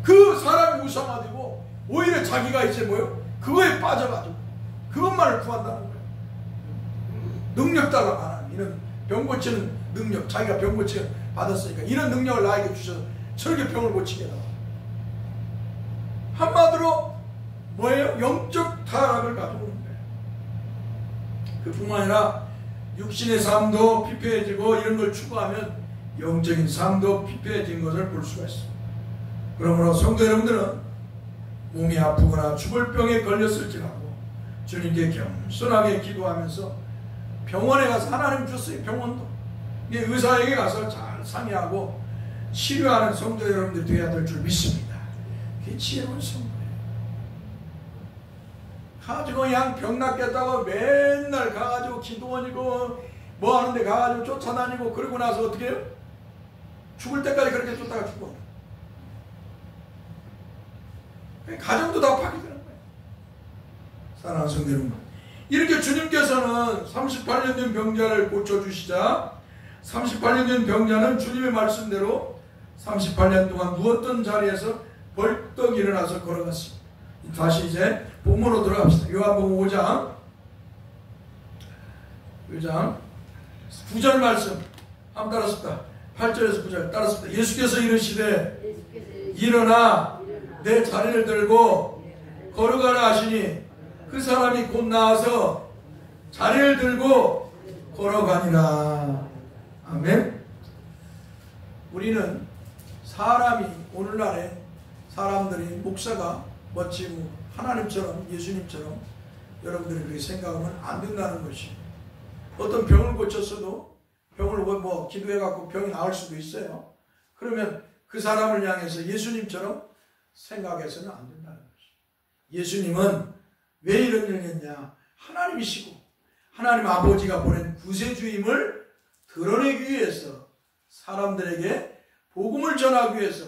그 사람이 우상화되고 오히려 자기가 이제 뭐예요? 그거에 빠져가지고 그것만을 구한다는 거예요. 능력 달라고 하나님. 이런 병 고치는 능력, 자기가 병 고치 받았으니까 이런 능력을 나에게 주셔서 저렇게 병을 고치게 해라. 한마디로 뭐예요? 영적 타락을 가져오는 거예요. 그뿐만 아니라 육신의 삶도 피폐해지고 이런 걸 추구하면 영적인 삶도 피폐해진 것을 볼 수가 있습니다. 그러므로 성도 여러분들은 몸이 아프거나 죽을 병에 걸렸을지라도 주님께 겸손하게 기도하면서 병원에 가서 하나님 줬어요. 병원도 의사에게 가서 잘 상의하고 치료하는 성도 여러분들이 되어야 될 줄 믿습니다. 그게 지혜로운 성도예요. 가지고 그냥 병 낫겠다고 맨날 가가지고 기도원이고 뭐 하는데 가가지고 쫓아다니고 그러고 나서 어떻게 해요? 죽을 때까지 그렇게 쫓다가 죽어. 가정도 다 파괴되는 거예요. 사랑하는 성도 여러분, 이렇게 주님께서는 38년 된 병자를 고쳐주시자 38년 된 병자는 주님의 말씀대로 38년 동안 누웠던 자리에서 벌떡 일어나서 걸어갔습니다. 다시 이제 본문으로 들어갑시다. 요한복음 5장 9절 말씀 한번 따랐습니다. 8절에서 9절 따랐습니다. 예수께서 이르시되 일어나 내 자리를 들고 걸어가라 하시니 그 사람이 곧 나와서 자리를 들고 걸어가니라. 아멘. 우리는 사람이 오늘날에 사람들이 목사가 멋지고 하나님처럼 예수님처럼 여러분들이 그렇게 생각하면 안 된다는 것이, 어떤 병을 고쳤어도 병을 뭐 기도해 갖고 병이 나을 수도 있어요. 그러면 그 사람을 향해서 예수님처럼 생각해서는 안 된다는 것이. 예수님은 왜 이런 일을 했냐? 하나님이시고 하나님 아버지가 보낸 구세주임을 드러내기 위해서, 사람들에게 복음을 전하기 위해서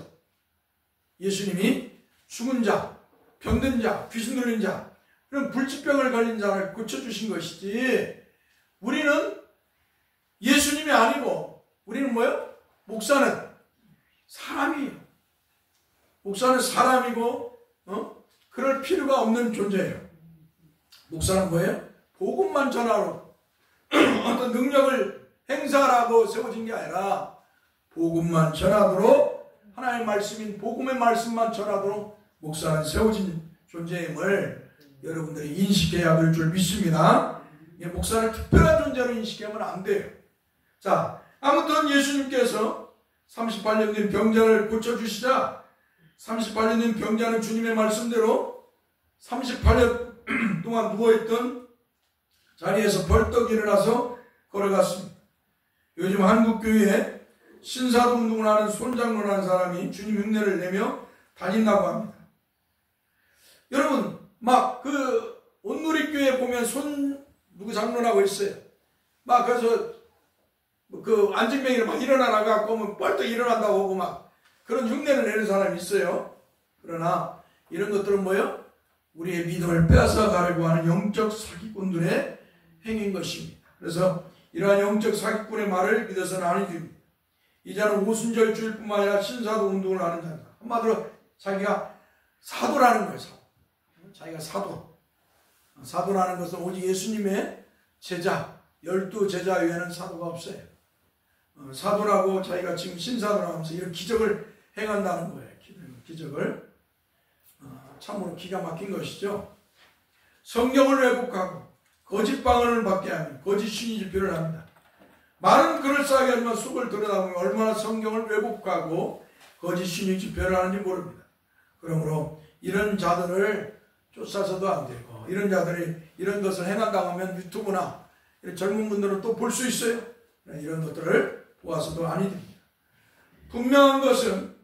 예수님이 죽은 자, 병든 자, 귀신 들린 자, 그런 불치병을 걸린 자를 고쳐주신 것이지, 우리는 예수님이 아니고 우리는 뭐예요? 목사는 사람이에요. 목사는 사람이고 그럴 필요가 없는 존재예요. 목사는 뭐예요? 복음만 전하러 어떤 능력을 행사하라고 세워진 게 아니라 복음만 전하도록, 하나님의 말씀인 복음의 말씀만 전하도록 목사는 세워진 존재임을 여러분들이 인식해야 될 줄 믿습니다. 목사를 특별한 존재로 인식하면 안 돼요. 자, 아무튼 예수님께서 38년 된 병자를 고쳐주시자 38년 된 병자는 주님의 말씀대로 38년 동안 누워있던 자리에서 벌떡 일어나서 걸어갔습니다. 요즘 한국교회에 신사도 운동을 하는 손장로라는 사람이 주님 흉내를 내며 다닌다고 합니다. 여러분, 막 그 온누리교회 보면 누구 장로라고 있어요. 막 그래서 그 안진뱅이를 막 일어나라 갖고 오면 벌떡 일어난다고 하고 막 그런 흉내를 내는 사람이 있어요. 그러나 이런 것들은 뭐예요? 우리의 믿음을 빼앗아 가려고 하는 영적 사기꾼들의 행위인 것입니다. 그래서 이러한 영적 사기꾼의 말을 믿어서는 아니 됩니다. 이 자는 오순절주일뿐만 아니라 신사도 운동을 하는 자다. 한마디로 자기가 사도라는 거예요. 사도. 자기가 사도라는 것은 오직 예수님의 제자, 12제자 외에는 사도가 없어요. 사도라고 자기가 지금 신사도라고 하면서 이런 기적을 행한다는 거예요. 기적을. 참으로 기가 막힌 것이죠. 성경을 왜곡하고 거짓 방언을 받게 하면 거짓 신이 집회를 합니다. 말은 그럴싸하게 하지만 속을 들여다보면 얼마나 성경을 왜곡하고 거짓 신이 집회를 하는지 모릅니다. 그러므로 이런 자들을 쫓아서도 안 되고, 이런 자들이 이런 것을 행한다고 하면 유튜브나 이런 젊은 분들은 또 볼 수 있어요. 이런 것들을 보아서도 아니 됩니다. 분명한 것은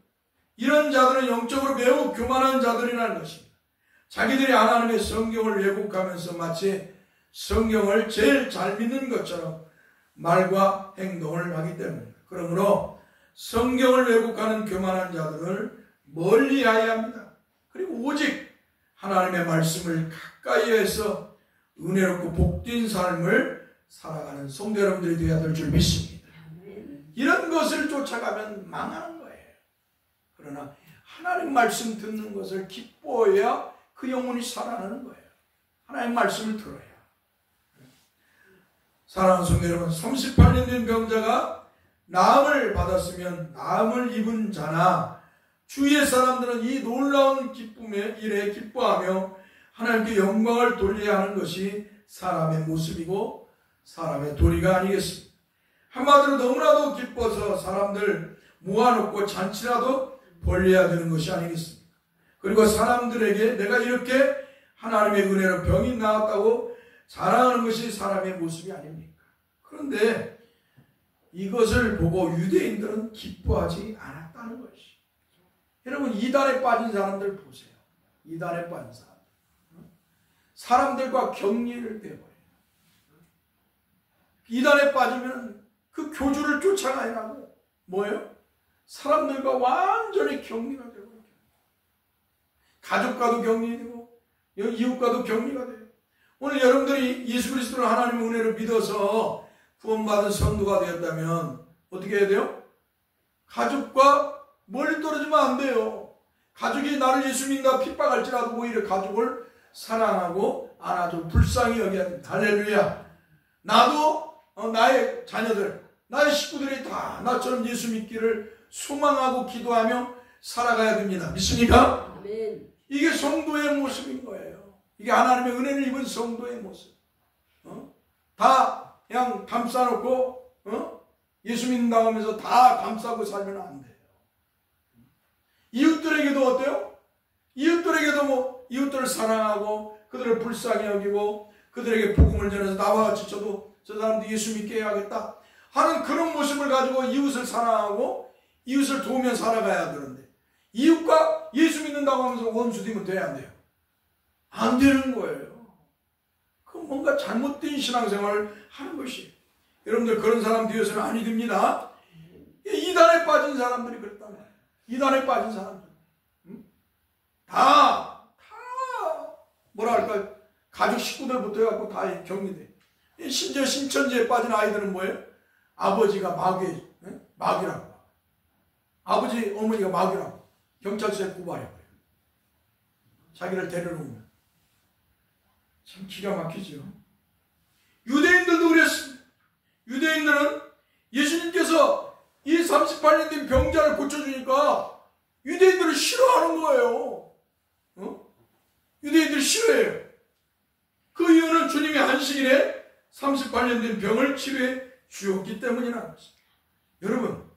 이런 자들은 영적으로 매우 교만한 자들이라는 것입니다. 자기들이 하나님의 성경을 왜곡하면서 마치 성경을 제일 잘 믿는 것처럼 말과 행동을 하기 때문입니다. 그러므로 성경을 왜곡하는 교만한 자들을 멀리하여야 합니다. 그리고 오직 하나님의 말씀을 가까이에서 은혜롭고 복된 삶을 살아가는 성도 여러분들이 되어야 될 줄 믿습니다. 이런 것을 쫓아가면 망하는 거예요. 그러나 하나님 말씀 듣는 것을 기뻐해야 그 영혼이 살아나는 거예요. 하나님 말씀을 들어야. 사랑하는 성도 여러분, 38년 된 병자가 나음을 받았으면 나음을 입은 자나 주위의 사람들은 이 놀라운 기쁨의 일에 기뻐하며 하나님께 영광을 돌려야 하는 것이 사람의 모습이고 사람의 도리가 아니겠습니까? 한마디로 너무나도 기뻐서 사람들 모아놓고 잔치라도 벌려야 되는 것이 아니겠습니까? 그리고 사람들에게 내가 이렇게 하나님의 은혜로 병이 나았다고 자랑하는 것이 사람의 모습이 아닙니까? 그런데 이것을 보고 유대인들은 기뻐하지 않았다는 것이. 여러분, 이단에 빠진 사람들 보세요. 이단에 빠진 사람들. 사람들과 격리를 돼버려요. 이단에 빠지면 그 교주를 쫓아가야하고 뭐예요? 사람들과 완전히 격리가 되고, 가족과도 격리되고 이웃과도 격리가 돼요. 오늘 여러분들이 예수 그리스도를 하나님의 은혜로 믿어서 구원받은 성도가 되었다면 어떻게 해야 돼요? 가족과 멀리 떨어지면 안 돼요. 가족이 나를 예수 믿는다 핍박할지라도 오히려 가족을 사랑하고 안아주고 불쌍히 여겨야 됩니다. 할렐루야. 나도 나의 자녀들, 나의 식구들이 다 나처럼 예수 믿기를 소망하고 기도하며 살아가야 됩니다. 믿습니까? 아멘. 이게 성도의 모습인 거예요. 이게 하나님의 은혜를 입은 성도의 모습. 다 그냥 감싸놓고 예수 믿는다고 하면서 다 감싸고 살면 안 돼요. 이웃들에게도 어때요? 이웃들에게도 이웃들을 사랑하고 그들을 불쌍히 여기고 그들에게 복음을 전해서 나와 같이 저도 저 사람도 예수 믿게 해야겠다 하는 그런 모습을 가지고 이웃을 사랑하고 이웃을 도우며 살아가야 되는데, 이웃과 예수 믿는다고 하면서 원수 되면 돼야 안 돼요? 안 되는 거예요. 그건 뭔가 잘못된 신앙생활을 하는 것이. 여러분들 그런 사람 되어서는 아니 됩니다. 이단에 빠진 사람들이 그랬단 말이에요. 이단에 빠진 사람들. 다 뭐라 할까, 가족 식구들부터 해갖고 다 격리돼. 심지어 신천지에 빠진 아이들은 뭐예요? 아버지가 마귀라고. 아버지 어머니가 마귀라고 경찰서에 고발해버려요. 자기를 데려놓으면. 참 기가 막히죠. 유대인들도 그랬습니다. 유대인들은 예수님께서 이 38년 된 병자를 고쳐주니까 유대인들을 싫어하는 거예요. 유대인들이 싫어해요. 그 이유는 주님이 안식일에 38년 된 병을 치료해 주었기 때문이라는 것입니다. 여러분,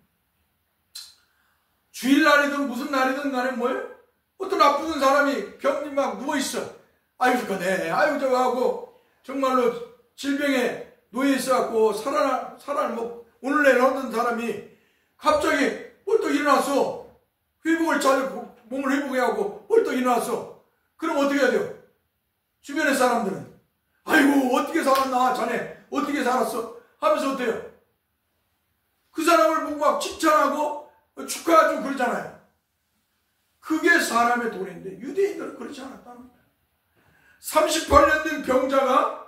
주일날이든 무슨 날이든 간에 뭐예요? 어떤 아픈 사람이 병이 막 누워있어. 아유 죽겠네, 아유 저거 하고 정말로 질병에 놓여있어갖고 오늘 내일 하던 사람이 갑자기 뻘떡 일어났어. 회복을 잘하고 몸을 회복해하고 뻘떡 일어났어. 그럼 어떻게 해야 돼요? 주변의 사람들은 아이고 어떻게 살았나, 자네 어떻게 살았어 하면서 어때요? 그 사람을 보고 막 칭찬하고 축하해주고 그러잖아요. 그게 사람의 도리인데 유대인들은 그렇지 않았다는 거예요. 38년 된 병자가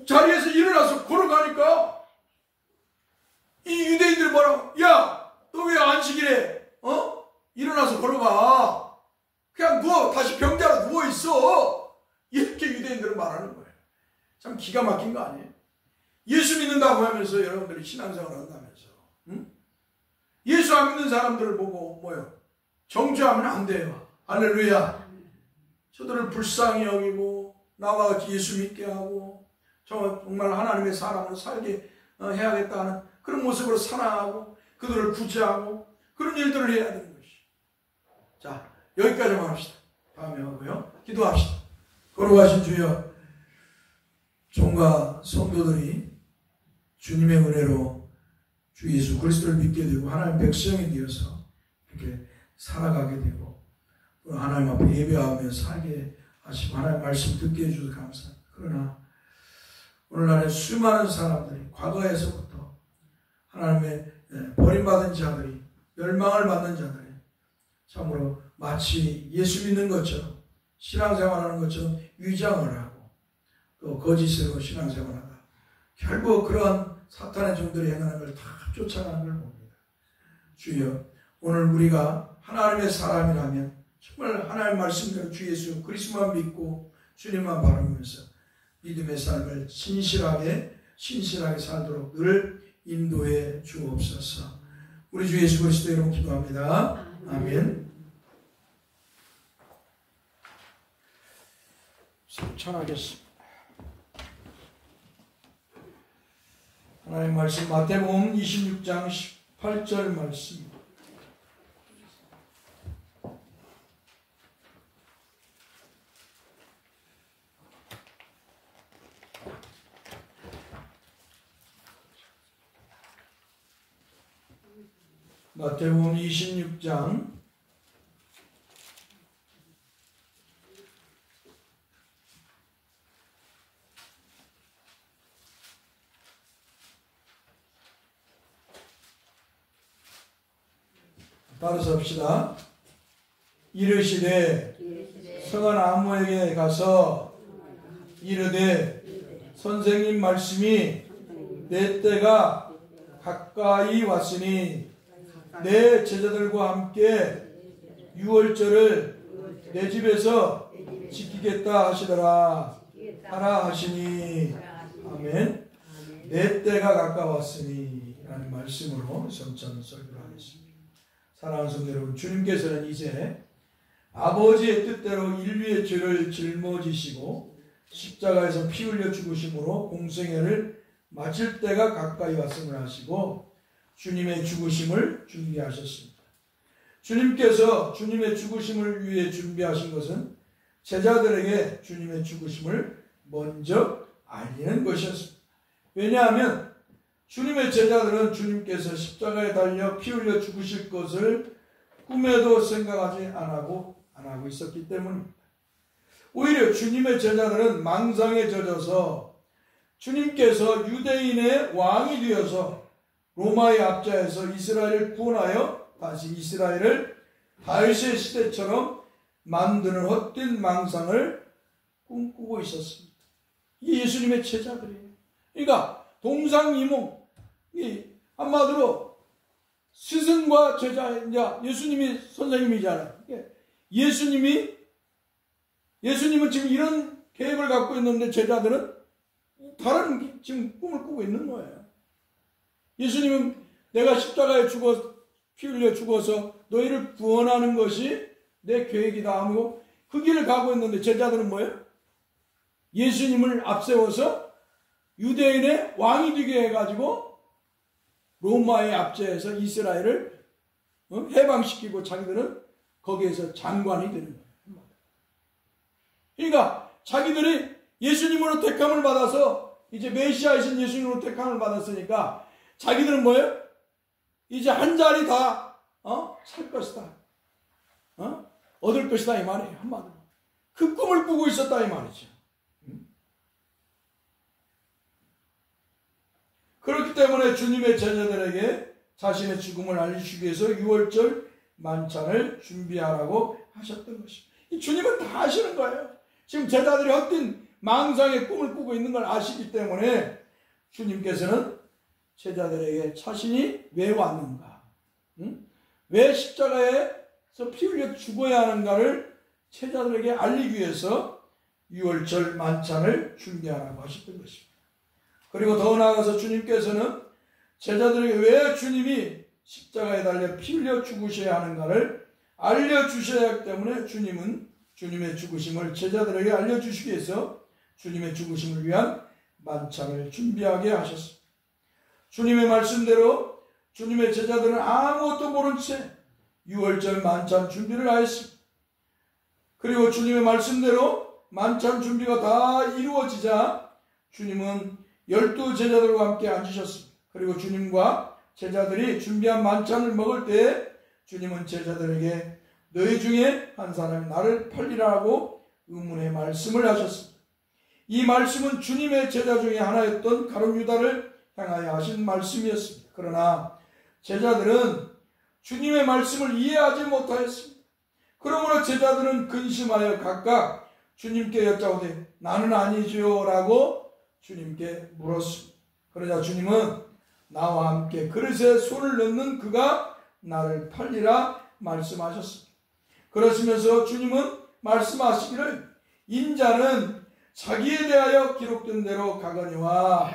자리에서 일어나서 걸어가니까 이 유대인들이 뭐라고, 야 너 왜 안식일에 일어나서 걸어가, 그냥 누워, 다시 병자로 누워있어, 이렇게 유대인들은 말하는 거예요. 참 기가 막힌 거 아니에요? 예수 믿는다고 하면서 여러분들이 신앙생활을 한다면서 예수 안 믿는 사람들을 보고 뭐요? 정죄하면 안 돼요. 할렐루야. 저들을 불쌍히 여기고 나와 같이 예수 믿게 하고 정말 하나님의 사람으로 살게 해야겠다는 그런 모습으로 사랑하고 그들을 구제하고 그런 일들을 해야 되는 것이. 자, 여기까지만 합시다. 다음에 하고요. 기도합시다. 거룩하신 주여, 종과 성도들이 주님의 은혜로 주 예수 그리스도를 믿게 되고 하나님의 백성이 되어서 이렇게 살아가게 되고 또 하나님 앞에 예배하며 살게 하시고 하나님의 말씀 듣게 해주셔서 감사합니다. 그러나 오늘날에 수많은 사람들이 과거에서부터 하나님의 버림받은 자들이, 멸망을 받는 자들이 참으로 마치 예수 믿는 것처럼 신앙생활하는 것처럼 위장을 하고 또 거짓으로 신앙생활하다 결국 그러한 사탄의 종들이 행하는 걸 다 쫓아가는 걸 봅니다. 주여, 오늘 우리가 하나님의 사람이라면 정말 하나님의 말씀대로 주 예수 그리스도만 믿고 주님만 바라보면서 믿음의 삶을 진실하게 신실하게 살도록 늘 인도해 주옵소서. 우리 주 예수 그리스도 이름 기도합니다. 아멘. 찬양하겠습니다. 하나님 말씀 마태복음 26장 18절 말씀. 마태복음 26장 '따라서 합시다. 이르시되 성한 아무에게 가서 이르되 선생님 말씀이 내 때가 가까이 왔으니 내 제자들과 함께 유월절을 내 집에서 지키겠다 하시더라 하라 하시니. 아멘. 내 때가 가까웠으니 라는 말씀으로 성찬 설교를 하겠습니다. 사랑하는 성도 여러분, 주님께서는 이제 아버지의 뜻대로 인류의 죄를 짊어지시고 십자가에서 피 흘려 죽으심으로 공생애를 마칠 때가 가까이 왔음을 하시고 주님의 죽으심을 준비하셨습니다. 주님께서 주님의 죽으심을 위해 준비하신 것은 제자들에게 주님의 죽으심을 먼저 알리는 것이었습니다. 왜냐하면 주님의 제자들은 주님께서 십자가에 달려 피 흘려 죽으실 것을 꿈에도 생각하지 안 하고 있었기 때문입니다. 오히려 주님의 제자들은 망상에 젖어서 주님께서 유대인의 왕이 되어서 로마의 압제에서 이스라엘을 구원하여 다시 이스라엘을 다윗의 시대처럼 만드는 헛된 망상을 꿈꾸고 있었습니다. 이게 예수님의 제자들이에요. 그러니까 동상이몽, 한마디로 스승과 제자, 예수님이 선생님이잖아요. 예수님은 지금 이런 계획을 갖고 있는데 제자들은 다른 지금 꿈을 꾸고 있는 거예요. 예수님은 내가 십자가에 피 흘려 죽어서 너희를 구원하는 것이 내 계획이다 하고 그 길을 가고 있는데 제자들은 뭐예요? 예수님을 앞세워서 유대인의 왕이 되게 해가지고 로마의 압제에서 이스라엘을 해방시키고 자기들은 거기에서 장관이 되는 거예요. 그러니까 자기들이 예수님으로 택함을 받아서 이제 메시아이신 예수님으로 택함을 받았으니까 자기들은 뭐예요? 이제 한 자리 다 살 것이다. 얻을 것이다 이 말이에요. 한마디로. 그 꿈을 꾸고 있었다 이 말이죠. 그렇기 때문에 주님의 제자들에게 자신의 죽음을 알리시기 위해서 유월절 만찬을 준비하라고 하셨던 것입니다. 주님은 다 아시는 거예요. 지금 제자들이 헛된 망상의 꿈을 꾸고 있는 걸 아시기 때문에 주님께서는 제자들에게 자신이 왜 왔는가, 왜 십자가에서 피 흘려 죽어야 하는가를 제자들에게 알리기 위해서 유월절 만찬을 준비하라고 하셨던 것입니다. 그리고 더 나아가서 주님께서는 제자들에게 왜 주님이 십자가에 달려 피 흘려 죽으셔야 하는가를 알려주셔야 하기 때문에 주님은 주님의 죽으심을 제자들에게 알려주시기 위해서 주님의 죽으심을 위한 만찬을 준비하게 하셨습니다. 주님의 말씀대로 주님의 제자들은 아무것도 모른 채 유월절 만찬 준비를 하였습니다. 그리고 주님의 말씀대로 만찬 준비가 다 이루어지자 주님은 12 제자들과 함께 앉으셨습니다. 그리고 주님과 제자들이 준비한 만찬을 먹을 때 주님은 제자들에게 너희 중에 한 사람이 나를 팔리라고 의문의 말씀을 하셨습니다. 이 말씀은 주님의 제자 중에 하나였던 가룟 유다를 향하여 하신 말씀이었습니다. 그러나 제자들은 주님의 말씀을 이해하지 못하였습니다. 그러므로 제자들은 근심하여 각각 주님께 여짜오되 나는 아니지요 라고 주님께 물었습니다. 그러자 주님은 나와 함께 그릇에 손을 넣는 그가 나를 팔리라 말씀하셨습니다. 그러시면서 주님은 말씀하시기를 인자는 자기에 대하여 기록된 대로 가거니와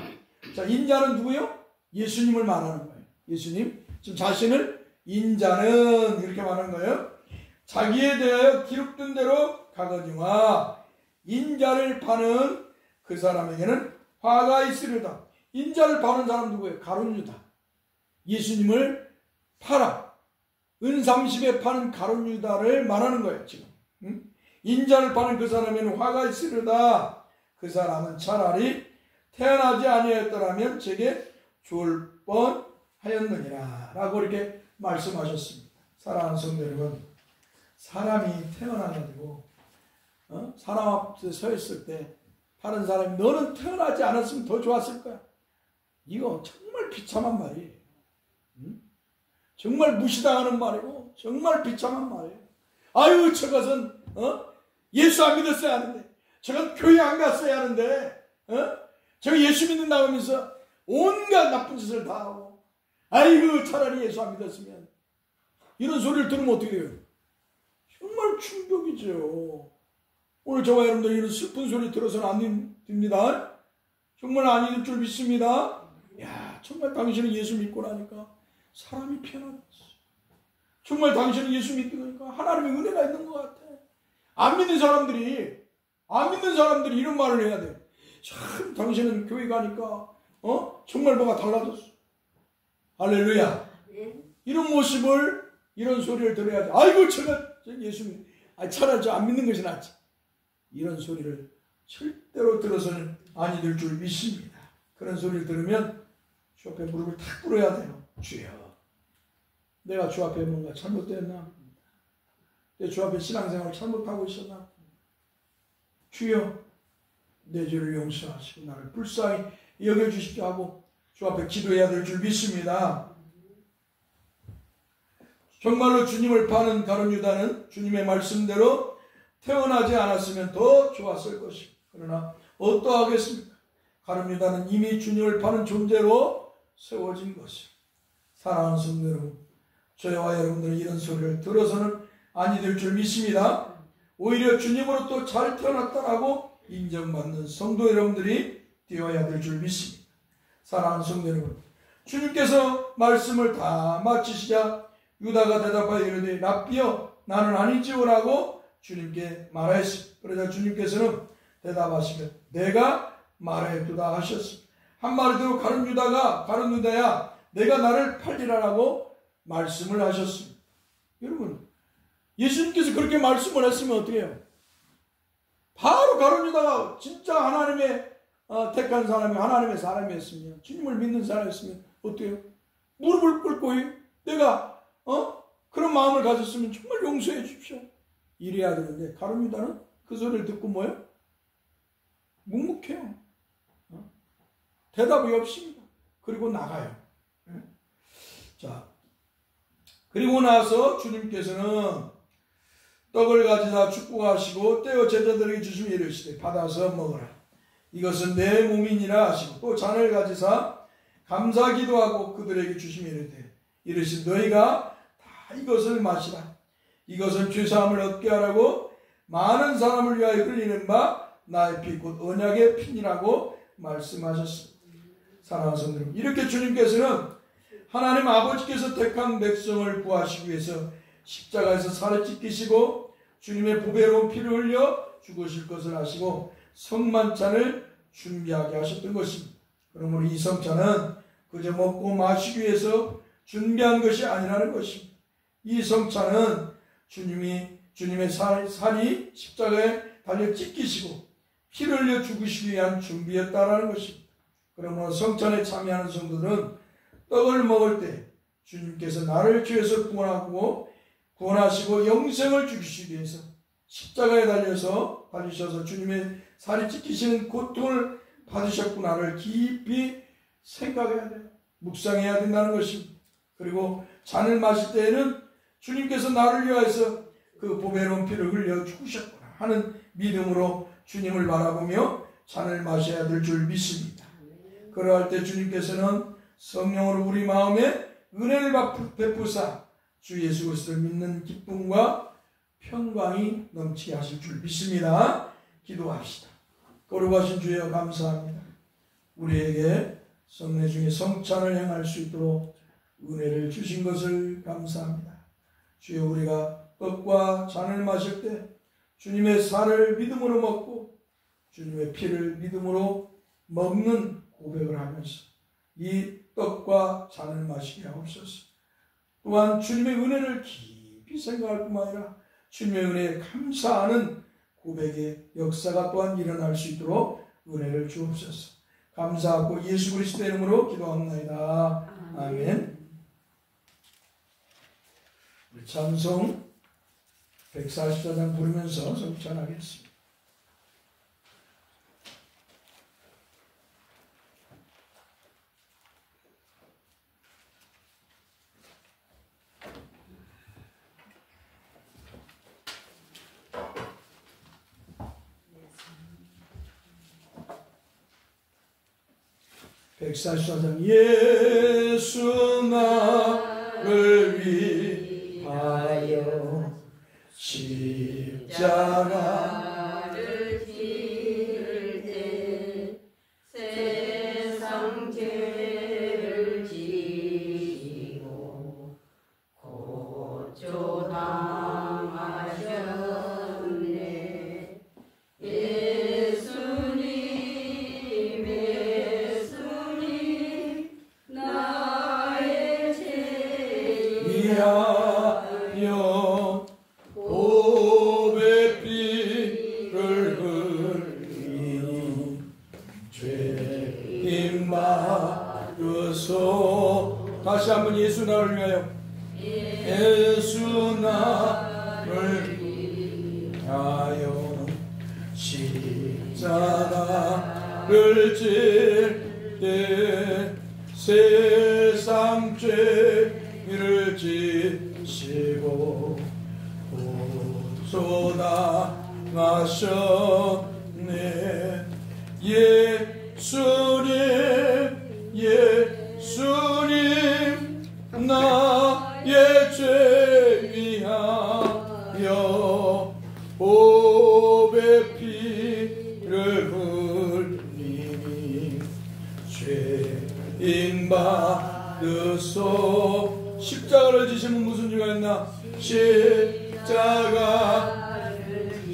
자, 인자는 누구요? 예수님을 말하는 거예요. 예수님. 지금 자신을 인자는 이렇게 말하는 거예요. 자기에 대하여 기록된 대로 가거니와 인자를 파는 그 사람에게는 화가 있으리로다. 인자를 파는 사람 누구예요? 가룟 유다. 예수님을 팔아. 은 30에 파는 가룟 유다를 말하는 거예요. 지금. 인자를 파는 그 사람에는 화가 있으리로다. 그 사람은 차라리 태어나지 아니하였더라면 제게 좋을 뻔하였느니라 라고 이렇게 말씀하셨습니다. 사랑하는 성도 여러분, 사람이 태어나가지고 사람 앞에 서 있을 때 다른 사람이 너는 태어나지 않았으면 더 좋았을 거야. 이거 정말 비참한 말이에요. 정말 무시당하는 말이고 정말 비참한 말이에요. 아유, 저것은 예수 안 믿었어야 하는데, 저건 교회 안 갔어야 하는데, 저 예수 믿는다고 하면서 온갖 나쁜 짓을 다 하고, 아이고 차라리 예수 안 믿었으면. 이런 소리를 들으면 어떻게 돼요? 정말 충격이죠. 오늘 저와 여러분들 이런 슬픈 소리 들어서는 안 됩니다. 정말 아닐 줄 믿습니다. 야, 정말 당신은 예수 믿고 나니까 사람이 편안했어. 정말 당신은 예수 믿고 나니까 하나님의 은혜가 있는 것 같아. 안 믿는 사람들이 이런 말을 해야 돼. 참 당신은 교회 가니까 정말 뭐가 달라졌어. 할렐루야. 이런 모습을, 이런 소리를 들어야 돼. 아이고 저 예수 믿, 차라리 저 안 믿는 것이 낫지. 이런 소리를 절대로 들어서는 아니 될 줄 믿습니다. 그런 소리를 들으면 주 앞에 무릎을 탁 꿇어야 돼요. 주여, 내가 주 앞에 뭔가 잘못됐나? 내 주 앞에 신앙생활을 잘못하고 있었나? 주여, 내 죄를 용서하시고 나를 불쌍히 여겨주십시오 하고 주 앞에 기도해야 될 줄 믿습니다. 정말로 주님을 파는 가룟 유다는 주님의 말씀대로 태어나지 않았으면 더 좋았을 것입니다. 그러나 어떠하겠습니까? 가룟 유다는 이미 주님을 파는 존재로 세워진 것입니다. 사랑하는 성도 여러분, 저와 여러분들은 이런 소리를 들어서는 아니 될 줄 믿습니다. 오히려 주님으로부터 잘 태어났다라고 인정받는 성도 여러분들이 되어야 될 줄 믿습니다. 사랑하는 성도 여러분, 주님께서 말씀을 다 마치시자 유다가 대답하여 이르되 랍비여 나는 아니지요라고 주님께 말하였습니다. 그러자 주님께서는 대답하시며 내가 말하였도다 하셨습니다. 한마디로 가룟 유다야 내가 나를 팔리라라고 말씀을 하셨습니다. 여러분, 예수님께서 그렇게 말씀을 했으면 어떻게 해요? 바로 가룟 유다가 진짜 하나님의 택한 사람이, 하나님의 사람이었으면, 주님을 믿는 사람이었으면 어떻게 해요? 무릎을 꿇고 내가 그런 마음을 가졌으면 정말 용서해 주십시오. 이래야 되는데 가룟 유다는 그 소리를 듣고 뭐예요? 묵묵해요. 대답이 없습니다. 그리고 나가요. 자, 그리고 나서 주님께서는 떡을 가지다 축복하시고 떼어 제자들에게 주시며 이르시되 받아서 먹으라. 이것은 내 몸이니라 하시고 또 잔을 가지사 감사기도 하고 그들에게 주시며 이르시되 너희가 다 이것을 마시라. 이것은 죄사함을 얻게 하라고 많은 사람을 위하여 흘리는 바 나의 피 곧 언약의 피니라고 말씀하셨습니다. 사랑하는 성도 여러분, 이렇게 주님께서는 하나님 아버지께서 택한 백성을 구하시기 위해서 십자가에서 살을 찢기시고 주님의 보배로운 피를 흘려 죽으실 것을 아시고 성만찬을 준비하게 하셨던 것입니다. 그러므로 이 성찬은 그저 먹고 마시기 위해서 준비한 것이 아니라는 것입니다. 이 성찬은 주님의 살이 십자가에 달려 찢기시고 피를 흘려 죽으시기 위한 준비였다라는 것입니다. 그러므로 성찬에 참여하는 성도들은 떡을 먹을 때 주님께서 나를 죄에서 구원하시고 영생을 주시기 위해서 십자가에 달리셔서 주님의 살이 찢기시는 고통을 받으셨구나를 깊이 생각해야 돼요. 묵상해야 된다는 것입니다. 그리고 잔을 마실 때에는 주님께서 나를 위하여서 그 보배로운 피를 흘려 죽으셨구나 하는 믿음으로 주님을 바라보며 잔을 마셔야 될 줄 믿습니다. 그러할 때 주님께서는 성령으로 우리 마음에 은혜를 베푸사 주 예수 그리스도를 믿는 기쁨과 평강이 넘치게 하실 줄 믿습니다. 기도합시다. 거룩하신 주여 감사합니다. 우리에게 성례 중에 성찬을 행할 수 있도록 은혜를 주신 것을 감사합니다. 주여, 우리가 떡과 잔을 마실 때 주님의 살을 믿음으로 먹고 주님의 피를 믿음으로 먹는 고백을 하면서 이 떡과 잔을 마시게 하옵소서. 또한 주님의 은혜를 깊이 생각할 뿐만 아니라 주님의 은혜에 감사하는 고백의 역사가 또한 일어날 수 있도록 은혜를 주옵소서. 감사하고 예수 그리스도의 이름으로 기도합니다. 아멘. 우리 찬송 144장 부르면서 성찬하겠습니다. 백사사장 예수 나를 위하여 십자가를 지을 때 세상 죄를 지고 고초 당하셨네. 나의 죄 위하여 보배 피를 흘리니 죄인 받으소. 다시 한번 예수 나를 위하여 예수 나를 위하여 십자가를 질 때 세상 죄를 지시고 고소당하셨네. 예수님 나의 죄 위하여 보배 피를 흘리니 죄인 받으소. 십자가를 지시면 무슨 죄가 있나? 십자가를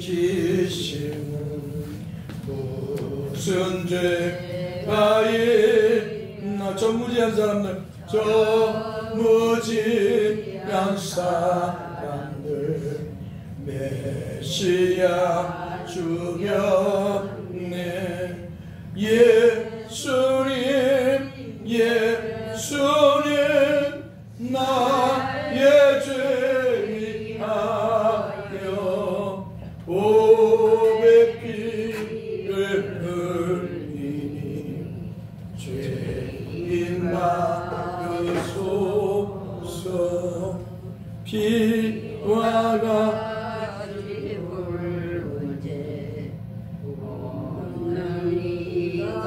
지시면 무슨 죄가 있나? 전무지한 사람들, 전무지한 사람들 메시아 주였네. 예수님 나의 죄 위하여 보배 피를 흘리니 죄인 받으소서. 피와 같이 불제 없는 이가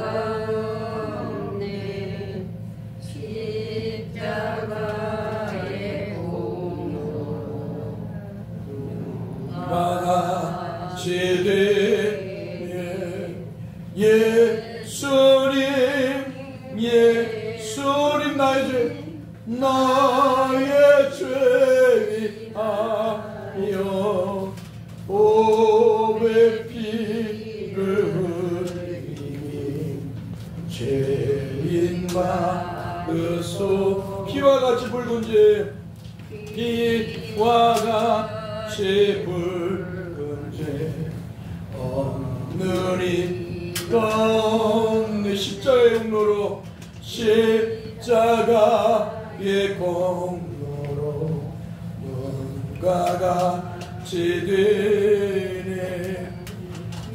없네. 십자가의 공로 누가 같이 되네. 예수님 나의 죄 위하여 보배 피를 흘리니 죄인 받으소. 피와 같이 붉은 죄, 피와 같이 붉은 죄 없느니 없네. 십자가의 용로로, 십자가의 공로로 눈과 같이 되네.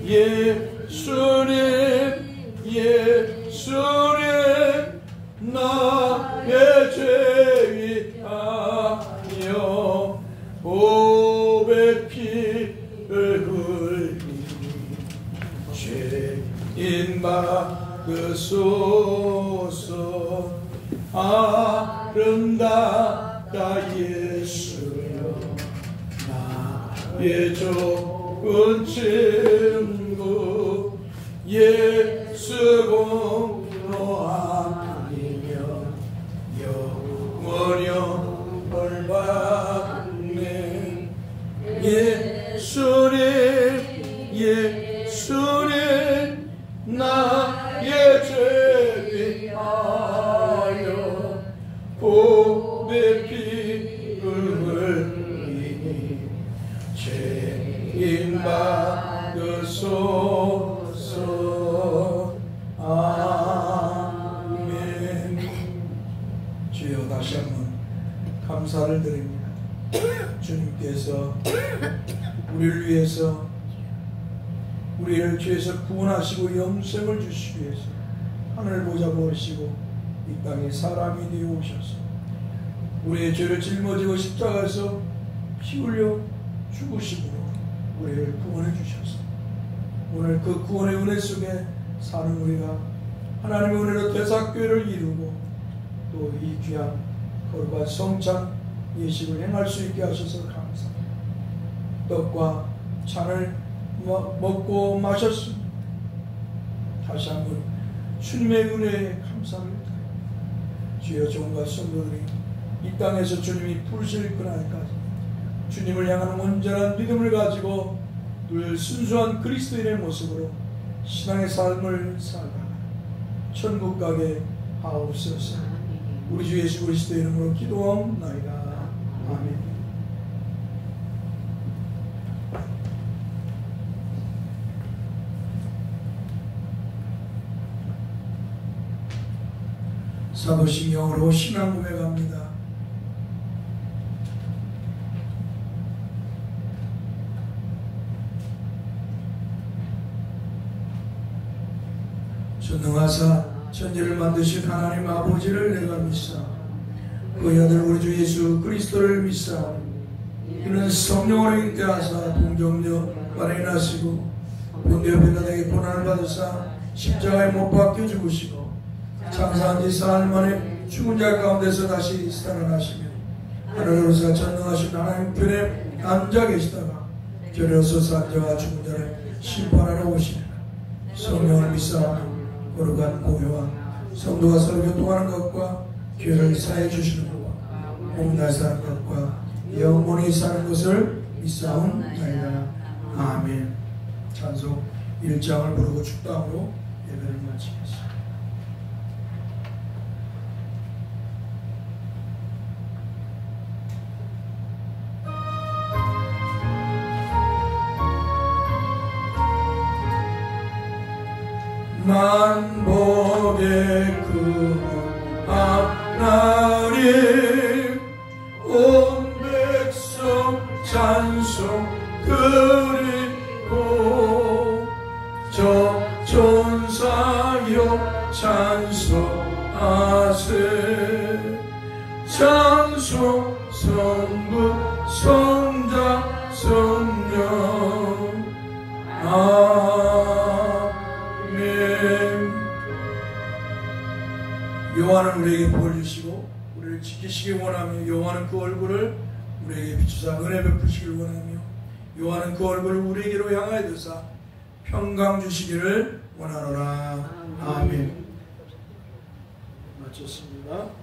예수님 나의 죄 위하여 보배 피를 흘리니 죄인 받으소서. 아름답다 예수여 나의 좋은 친구. 예수 공로함 주옵소서. 아멘. 주여, 다시 한번 감사를 드립니다. 주님께서 우리를 위해서, 우리를 죄에서 구원하시고 영생을 주시기 위해서 하늘 보좌 버리시고 이 땅에 사람이 되어 오셔서 우리의 죄를 짊어지고 십자가에서 피 흘려 죽으심으로 우리를 구원해 주셔서 오늘 그 구원의 은혜 속에 사는 우리가 하나님의 은혜로 대사교회를 이루고 또 이 귀한 거룩한 성찬 예식을 행할 수 있게 하셔서 감사합니다. 떡과 잔을 먹고 마셨습니다. 다시 한번 주님의 은혜에 감사를 드립니다. 주여, 종과 성도들이 이 땅에서 주님이 부르실 그날까지 주님을 향하는 온전한 믿음을 가지고 늘 순수한 그리스도인의 모습으로 신앙의 삶을 살다가 천국 가게 하옵소서. 우리 주 예수 그리스도의 이름으로 기도하옵나이다. 아멘. 사도신경으로 신앙 고백합니다. 전능하사 천지를 만드신 하나님 아버지를 내가 믿사 그의 아들 우리 주 예수 그리스도를 믿사 이는 성령으로 잉태하사 동정녀 마리에 나시고 본디오 빌라에게 고난을 받으사 십자가에 못 박혀 죽으시고 장사한 지 사흘 만에 죽은 자 가운데서 다시 살아나시며 하늘로서 전능하신 하나님 편에 앉아 계시다가 결여서 앉아와 죽은 자를 심판하러 오시리라. 성령을 믿사오며 거룩한 공회와 성도가 서로 교통하는 것과 교회를 사해 주시는 것과 몸날 사는 것과 영원히 사는 것을 믿사옵나이다. 아멘. 찬송 1장을 부르고 축도함으로 예배를 마치겠습니다. 만복의 그 하나님 온 백성 찬송 드리고 저 천사여 찬송하세 찬송 성부 성자 성령 여호와는 우리에게 복을 주시고 우리를 지키시기 원하며 여호와는 그 얼굴을 우리에게 비추사 은혜 베푸시기를 원하며 여호와는 그 얼굴을 우리에게로 향하여 드사 평강 주시기를 원하노라. 아멘. 마쳤습니다.